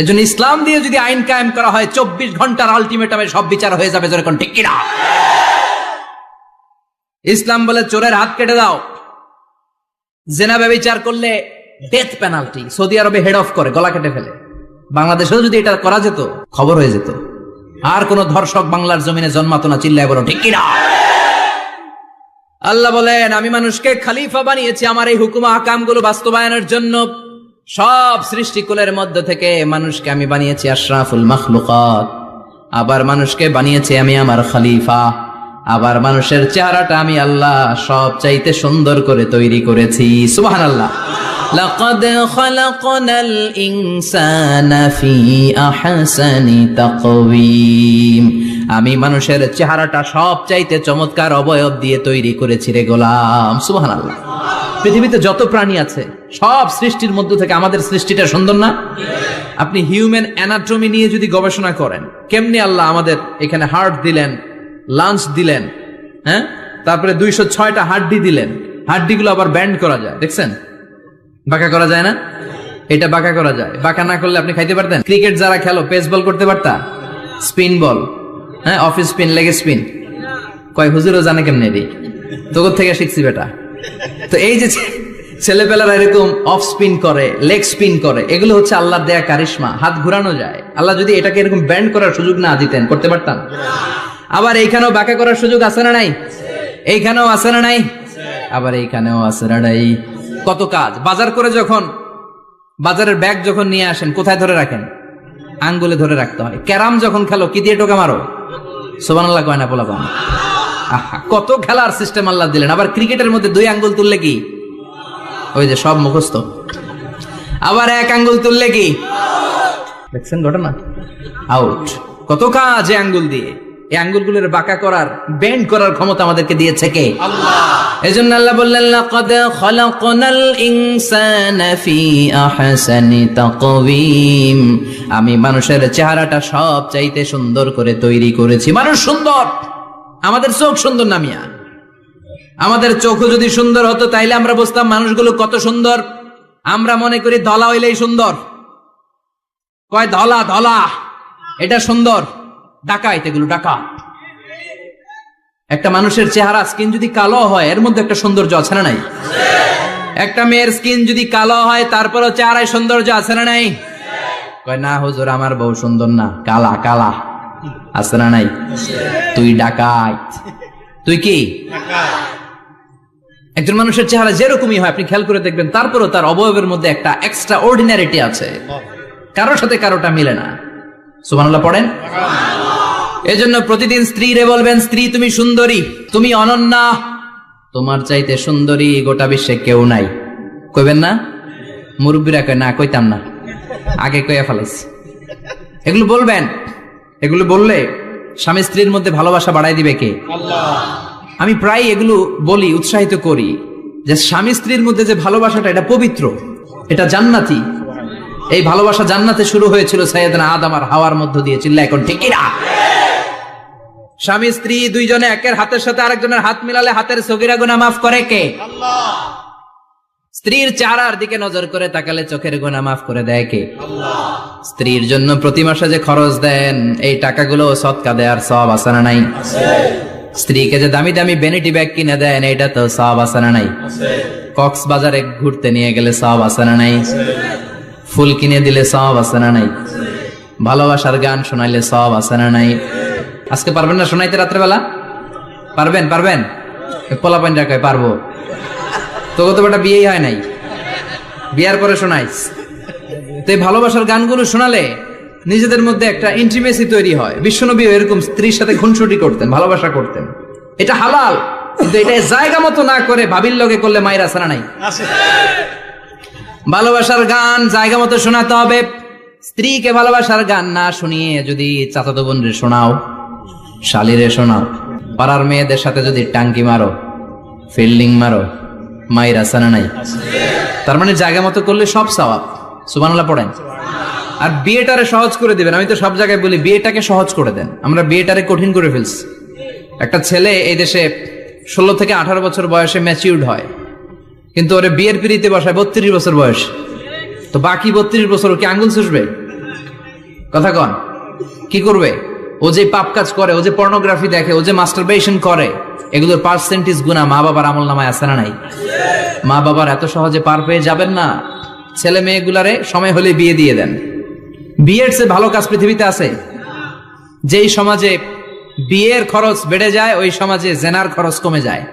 এজন্য ইসলাম দিয়ে যদি আইন কায়েম করা হয়, 24 ঘন্টার আলটিমেটামে সব বিচার হয়ে যাবে, যেরকম, ঠিক কিনা? ইসলাম বলে চোরের হাত কেটে দাও। জিনা ব্যভিচার করলে ডেথ পেনাল্টি, সৌদি আরবে হেড অফ করে, গলা কেটে ফেলে। বাংলাদেশেও যদি এটা করা যেত, খবর হয়ে যেত, আর কোন ধর্ষক বাংলার জমিনে জন্মাতো না, চিল্লায় বলো ঠিক কিনা? আল্লাহ বলেন আমি মানুষকে খলিফা বানিয়েছি আমার এই হুকুম আহকামগুলো বাস্তবায়নের জন্য। সব সৃষ্টিকুলের মধ্য থেকে মানুষকে আমি বানিয়েছি আশরাফুল মাখলুকাত। আবার মানুষকে বানিয়েছি আমি আমার খলিফা। আবার মানুষের চেহারাটা আমি আল্লাহ সব চাইতে সুন্দর করে তৈরি করেছি। সুবহানাল্লাহ। লাকাদ খালাকনাল ইনসানা ফি আহসানি তাকওয়িম। আমি মানুষের চেহারাটা সব চাইতে চমৎকার অবয়ব দিয়ে তৈরি করেছি রে গোলাম। সুবহানাল্লাহ। পৃথিবীতে যত প্রাণী আছে সব সৃষ্টির মধ্য থেকে আমাদের সৃষ্টিটা সুন্দর না? আপনি হিউম্যান অ্যানাটমি নিয়ে যদি গবেষণা করেন, কেমনি আল্লাহ আমাদের এখানে হার্ট দিলেন, লাঞ্চ দিলেন, হ্যাঁ, তারপরে 206টা হাড্ডি দিলেন, হাড্ডিগুলো আবার ব্যান্ড করা যায়, দেখছেন? বাঁকা করা যায় না? এটা বাঁকা করা যায়, বাঁকা না করলে আপনি খাইতে পারতেন? ক্রিকেট যারা খেলো পেস বল করতে পারতা? স্পিন বল, হ্যাঁ, অফিস স্পিন, লেগ স্পিন, কয় হুজুরও জানে কেমনে রে, তোর থেকে শিখছি বেটা। তো এই যে ছেলেপেলারা এরকম অফ স্পিন করে, লেগ স্পিন করে, এগুলো হচ্ছে আল্লাহর দেয়া কারিশমা। হাত ঘুরানো যায়। আল্লাহ যদি এটাকে এরকম ব্যান্ড করার সুযোগ না দিতেন, করতে পারতাম? আবার এইখানেও বাঁকা করার সুযোগ আছে না নাই? এইখানেও আছে না নাই? আবার এইখানেও আছে না নাই? কত কাজ। বাজার করে যখন বাজারের ব্যাগ যখন নিয়ে আসেন, কোথায় ধরে রাখেন? আঙ্গুলে ধরে রাখতে হয়। ক্যারাম যখন খেলো, কি দিয়ে টোকা মারো? সুবহানাল্লাহ কয় না পোলাপান? আহা, কত খেলার সিস্টেম আল্লাহ দিলেন। আবার ক্রিকেটের মধ্যে 2 আঙ্গুল তুললে কি ওই যে সব মুখস্থ, আবার 1 আঙ্গুল তুললে কি, দেখছেন ঘটনা, আউট। কত কাজ এই আঙ্গুল দিয়ে। এই আঙ্গুলগুলোর বাঁকা করার, বেন্ড করার ক্ষমতা আমাদেরকে দিয়েছে কে? আল্লাহ। এজন্য আল্লাহ বললেন, লাকাদ খালাকনাল ইনসানা ফি আহসানি তাকওয়িম। আমি মানুষের চেহারাটা সব চাইতে সুন্দর করে তৈরি করেছি। মানুষ সুন্দর, আমাদের চোখ সুন্দর না মিয়া? আমাদের চোখও যদি সুন্দর হতো তাইলে আমরা বুঝতাম মানুষগুলো কত সুন্দর। আমরা মনে করি ধলা হইলেই সুন্দর, কয় ধলা ধলা এটা সুন্দর, ডাকাইত, এগুলো ডাকা। একটা মানুষের চেহারা স্কিন যদি কালো হয়, এর মধ্যে একটা সৌন্দর্য আছে না নাই? একটা মেয়ের স্কিন যদি কালো হয়, তারপরও চেহারায় সৌন্দর্য আছে না নাই? কয় না হুজুর, আমার বউ সুন্দর না, কালা কালা, আছে না নাই? তুই ডাকাইত, তুই কি? একজন মানুষের চেহারা যেরকমই হয় আপনি খেয়াল করে দেখবেন, তারপরও তার অবয়বের মধ্যে একটা এক্সট্রা অর্ডিনারিটি আছে, কারোর সাথে কারোটা মিলে না। সুবহানাল্লাহ পড়েন। এজন্য প্রতিদিন স্ত্রীরে বলবেন, স্ত্রী তুমি সুন্দরী, তুমি অনন্যা, তোমার চাইতে সুন্দরী গোটা বিশ্বে কেউ নাই। কইবেন না? মুরব্বীরা কয় না, কইতাম না, আগে কইয়া ফেলাইছি। এগুলো বলবেন। এগুলো বললে স্বামী স্ত্রীর মধ্যে ভালোবাসা বাড়াই দিবে কে? আল্লাহ। আমি প্রায় এগুলো বলি, উৎসাহিত করি যে স্বামী স্ত্রীর মধ্যে যে ভালোবাসাটা, এটা পবিত্র, এটা জান্নাতি। এই ভালোবাসা জান্নাতে শুরু হয়েছিল সাইয়েদনা আদম আর হাওয়ার মধ্য দিয়ে। চিল্লা এখন ঠিক কিনা? স্বামী স্ত্রী দুইজনে একের হাতের সাথে আরেকজনের হাত মিলালে হাতের সগীরা গুনাহ মাফ করে কে? আল্লাহ। স্ত্রীর চেহারার দিকে নজর করে তাকালে চোখের গুনাহ মাফ করে দেয় কে? আল্লাহ। স্ত্রীর জন্য প্রতি মাসে যে খরচ দেন, এই টাকাগুলো সদকা দেওয়ার সওয়াব আছে না নাই? আছে। স্ত্রীকে যে দামি দামি ভ্যানিটি ব্যাগ কিনে দেন, এটা তো সওয়াব আছে না নাই? আছে। কক্সবাজারে ঘুরতে নিয়ে গেলে সওয়াব আছে না নাই? আছে। ফুল কিনে দিলে সওয়াব আছে না নাই? আছে। ভালোবাসার গান শোনাইলে সওয়াব আছে না নাই? আজকে পারবেন না শোনাইতে রাত্রেবেলা? পারবেন? পারবেন? পোলাপান কয় পারবো। তোকে তো বেটা বিয়েই হয় নাই, বিয়ার পরে শোনাইস। তো এই ভালোবাসার গানগুলো শোনালে নিজেদের মধ্যে একটা ইন্টিমেসি তৈরি হয়। বিশ্বনবী এরকম স্ত্রীর সাথে খুনসুটি করতেন, ভালোবাসা করতেন। এটা হালাল, কিন্তু এটা জায়গা মতো না করে ভাবির লগে করলে মায়ের আছে না নাই? ভালোবাসার গান জায়গা মতো শোনাতে হবে। স্ত্রীকে ভালোবাসার গান না শুনিয়ে যদি চাচাতো বোনরে শোনাও, শালিরে শোনাও, পাড়ার মেয়েদের সাথে যদি টাঙ্কি মারো, ফিল্ডিং মারো, মায়ের আছে না নাই? তার মানে জায়গা মতো করলে সব সওয়াব। সুবহানাল্লাহ পড়েন। আর বিয়েটারে সহজ করে দিবেন। আমি তো সব জায়গায় বলি বিয়েটাকে সহজ করে দেন। আমরা বিয়েটারে কঠিন করে ফেলছি। একটা ছেলে এই দেশে 16 থেকে 18 বছর বয়সে ম্যাচিউরড হয়, কিন্তু ওরে বিয়ের পিড়িতে বসায় 32 বছর বয়স। তো বাকি 32 বছর ও কি আঙ্গুল চুষবে? কথা কন, কি করবে? ও যে পাপ কাজ করে, ও যে পর্নোগ্রাফি দেখে, ও যে মাস্টারবেশন করে, এগুলোর পার্সেন্টেজ গুনাহ মা বাবার আমল নামায় আছে না নাই? মা বাবার এত সহজে পার পেয়ে যাবেন না। ছেলে মেয়েগুলারে সময় হলে বিয়ে দিয়ে দেন। বিয়ের চেয়ে ভালো কাজ পৃথিবীতে আছে? যেই সমাজে বিয়ের খরচ বেড়ে যায়, ওই সমাজে জেনার খরচ কমে যায়।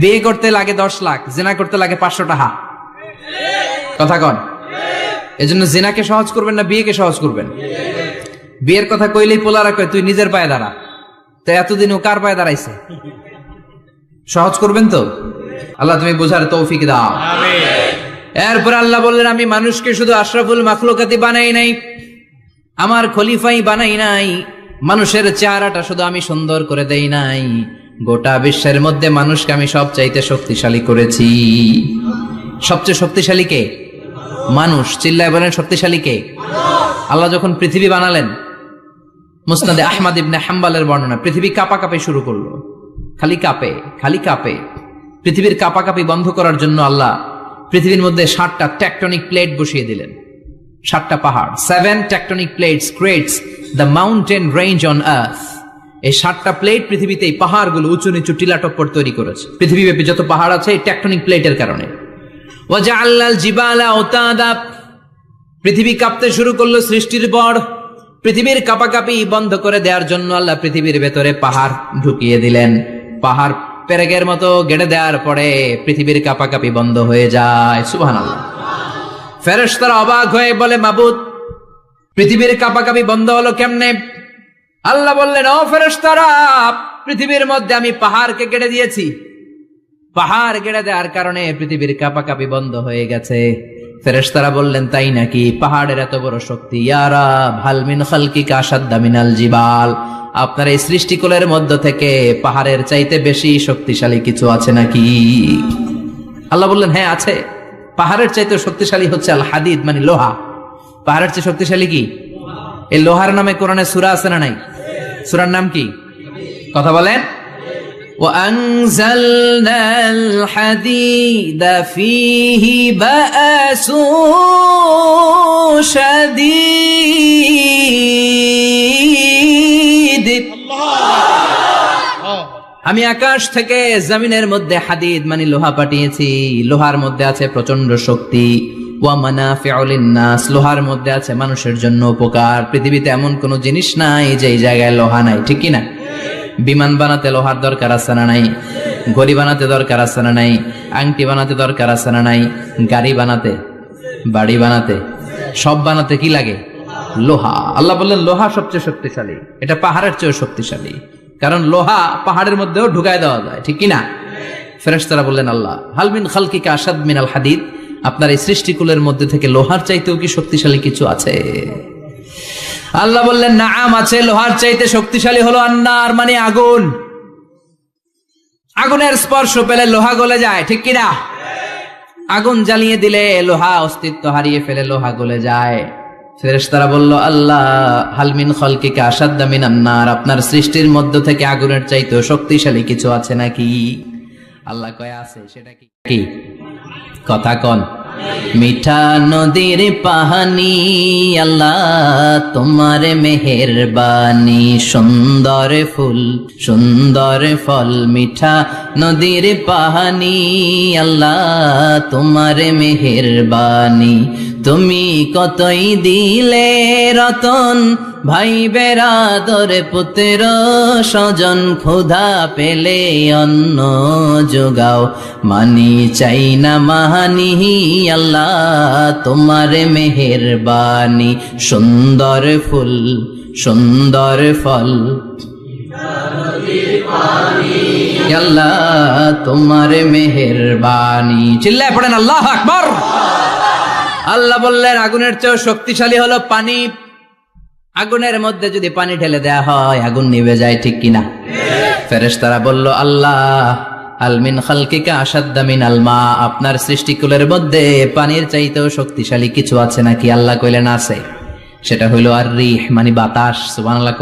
বিয়ে করতে লাগে 10 লাখ, জেনা করতে লাগে 500 টাকা। কথা কন। এজন্য জেনাকে সহজ করবেন না বিয়েকে সহজ করবেন? বিয়ের কথা কইলেই পোলারা কয় তুই নিজের পায়ে দাঁড়া। তো এতদিন ও কার পায়ে দাঁড়াইছে? সহজ করবেন তো? আল্লাহ তুমি বোঝার তৌফিক দাও। আমিন। এরপর আল্লাহ বললেন, আমি মানুষকে শুধু আশরাফুল মাখলুকাতি বানাই নাই, আমার খলিফাই বানাই নাই। মানুষের চেহারাটা শুধু আমি সুন্দর করে দেই নাই, গোটা বিশ্বের মধ্যে মানুষকে আমি সবচাইতে শক্তিশালী করেছি। সবচেয়ে শক্তিশালী কে? মানুষ। চিল্লায় বলেন শক্তিশালী কে? আল্লাহ যখন পৃথিবী বানালেন, মুসনাদে আহমদ ইবনে হাম্বলের বর্ণনা, পৃথিবী কাঁপাকাঁপি শুরু করলো। খালি কাঁপে, খালি কাঁপে। পৃথিবীর কাঁপাকাঁপি বন্ধ করার জন্য আল্লাহ পৃথিবীর মধ্যে 7টা টেকটনিক প্লেট বসিয়ে দিলেন। 7টা পাহাড়, 7 tectonic plates creates the mountain range on earth. এই 7টা প্লেট পৃথিবীতে এই পাহাড়গুলো উঁচু নিচু টিলা টপ্পর তৈরি করেছে। পৃথিবীব্যাপী যত পাহাড় আছে এই টেকটনিক প্লেটের কারণে। ওয়াজআলনাল জিবালা আওতাদা, পৃথিবী কাঁপতে শুরু করলো সৃষ্টির পর। পৃথিবীর কাঁপাকাঁপি বন্ধ করে দেওয়ার জন্য আল্লাহ পৃথিবীর ভেতরে পাহাড় ঢুকিয়ে দিলেন। পাহাড় পেরেকের মতো গেড়ে দেওয়ার পরে পৃথিবীর কাঁপাকাঁপি বন্ধ হয়ে যায়। সুবহানাল্লাহ। ফেরেশতারা অবাক হয়ে বলে, মাবুদ, পৃথিবীর কাঁপাকাঁপি বন্ধ হলো কেমনে? আল্লাহ বললেন, ও ফেরেশতারা, পৃথিবীর মধ্যে আমি পাহাড়কে গেড়ে দিয়েছি। পাহাড় গেড়ে দেওয়ার কারণে পৃথিবীর কাঁপাকাঁপি বন্ধ হয়ে গেছে। ফেরেশতারা বললেন, তাই নাকি? পাহাড়ের এত বড় শক্তি। ইয়া রাব, হাল মিন খালকিকা আশাদ্দা মিনাল জিবাল, আপনার এই সৃষ্টিকুলের মধ্য থেকে পাহাড়ের চাইতে বেশি শক্তিশালী কিছু আছে নাকি? আল্লাহ বললেন, হ্যাঁ আছে। পাহাড়ের চাইতে শক্তিশালী হচ্ছে আল হাদিদ, মানে লোহা। পাহাড়ের চেয়ে শক্তিশালী কি? এই লোহার নামে কোরআনে সূরা আছে না নাই? সূরার নাম কি? কথা বলেন। وَأَنزَلْنَا الْحَدِيدَ فِيهِ بَأْسٌ شَدِيدٌ। আমি আকাশ থেকে জমিনের মধ্যে হাদিদ মানে লোহা পাঠিয়েছি। লোহার মধ্যে আছে প্রচন্ড শক্তি। ওয়া মানাফিউ লিন-নাস, লোহার মধ্যে আছে মানুষের জন্য উপকার। পৃথিবীতে এমন কোন জিনিস নাই যে এই জায়গায় লোহা নাই, ঠিক কি না? বিমান বানাতে লোহার দরকার আছে না নাই? ঘড়ি বানাতে দরকার আছে না নাই? আংটি বানাতে দরকার আছে না নাই? গাড়ি বানাতে, বাড়ি বানাতে, সব বানাতে কি লাগে? লোহা। আল্লাহ বললেন, লোহা সবচেয়ে শক্তিশালী। এটা পাহাড়ের চেয়ে শক্তিশালী, কারণ লোহা পাহাড়ের মধ্যেও ঢুকায় দেওয়া যায়, ঠিক কি না? ফেরেশতারা বললেন, আল্লাহ, হাল মিন খালকিকা আশাদ মিনাল হাদিদ, আপনার এই সৃষ্টিকুলের মধ্যে থেকে লোহার চাইতেও কি শক্তিশালী কিছু আছে? আল্লাহ বললেন, নাআম আছে। লোহার চাইতে শক্তিশালী হলো আন্নার, মানে আগুন। আগুনের স্পর্শ পেলে লোহা গলে যায়, ঠিক কিনা? আগুন জ্বালিয়ে দিলে লোহা অস্তিত্ব হারিয়ে ফেলে, লোহা গলে যায়। ফেরেশতারা বলল, আল্লাহ, হাল মিন খালকিকা আশাদ্দা মিনান নার, আপনার সৃষ্টির মধ্য থেকে আগুনের চাইতেও শক্তিশালী কিছু আছে নাকি? আল্লাহ কয় আছে। সেটা কি? কি কথা কন? মিঠা নদীর পাহানি, আল্লাহ তোমার মেহেরবানি, সুন্দর ফুল সুন্দর ফল, মিঠা নদীর পাহানি, আল্লাহ তোমার মেহেরবানি। তুমি কতই দিলে রতন, ভাই বেরাদর পুত্র স্বজন, ক্ষুধা পেলে অন্ন যোগাও, মানি চাই না মাহানি, আল্লাহ তোমার মেহেরবানি। সুন্দর ফুল সুন্দর ফল, আল্লাহ তোমার মেহেরবানি। চিল্লায় পড়েন আল্লাহু আকবার। আল্লাহ বললেন, আগুনের চেয়ে শক্তিশালী হলো পানি। আগুনের মধ্যে যদি পানি ঢেলে দেয়া হয় আগুন নিভে যায়, ঠিক কিনা? ফেরেশতারা বলল, আল্লাহ, আল মিন খালকিকা আশাদ্দা মিনাল মা, আপনার সৃষ্টিকুলের মধ্যে পানির চাইতেও শক্তিশালী কিছু আছে নাকি? আল্লাহ কইলেন আছে। সেটা হইল আর রিহ, মানে বাতাস। সুবহানাল্লাহ।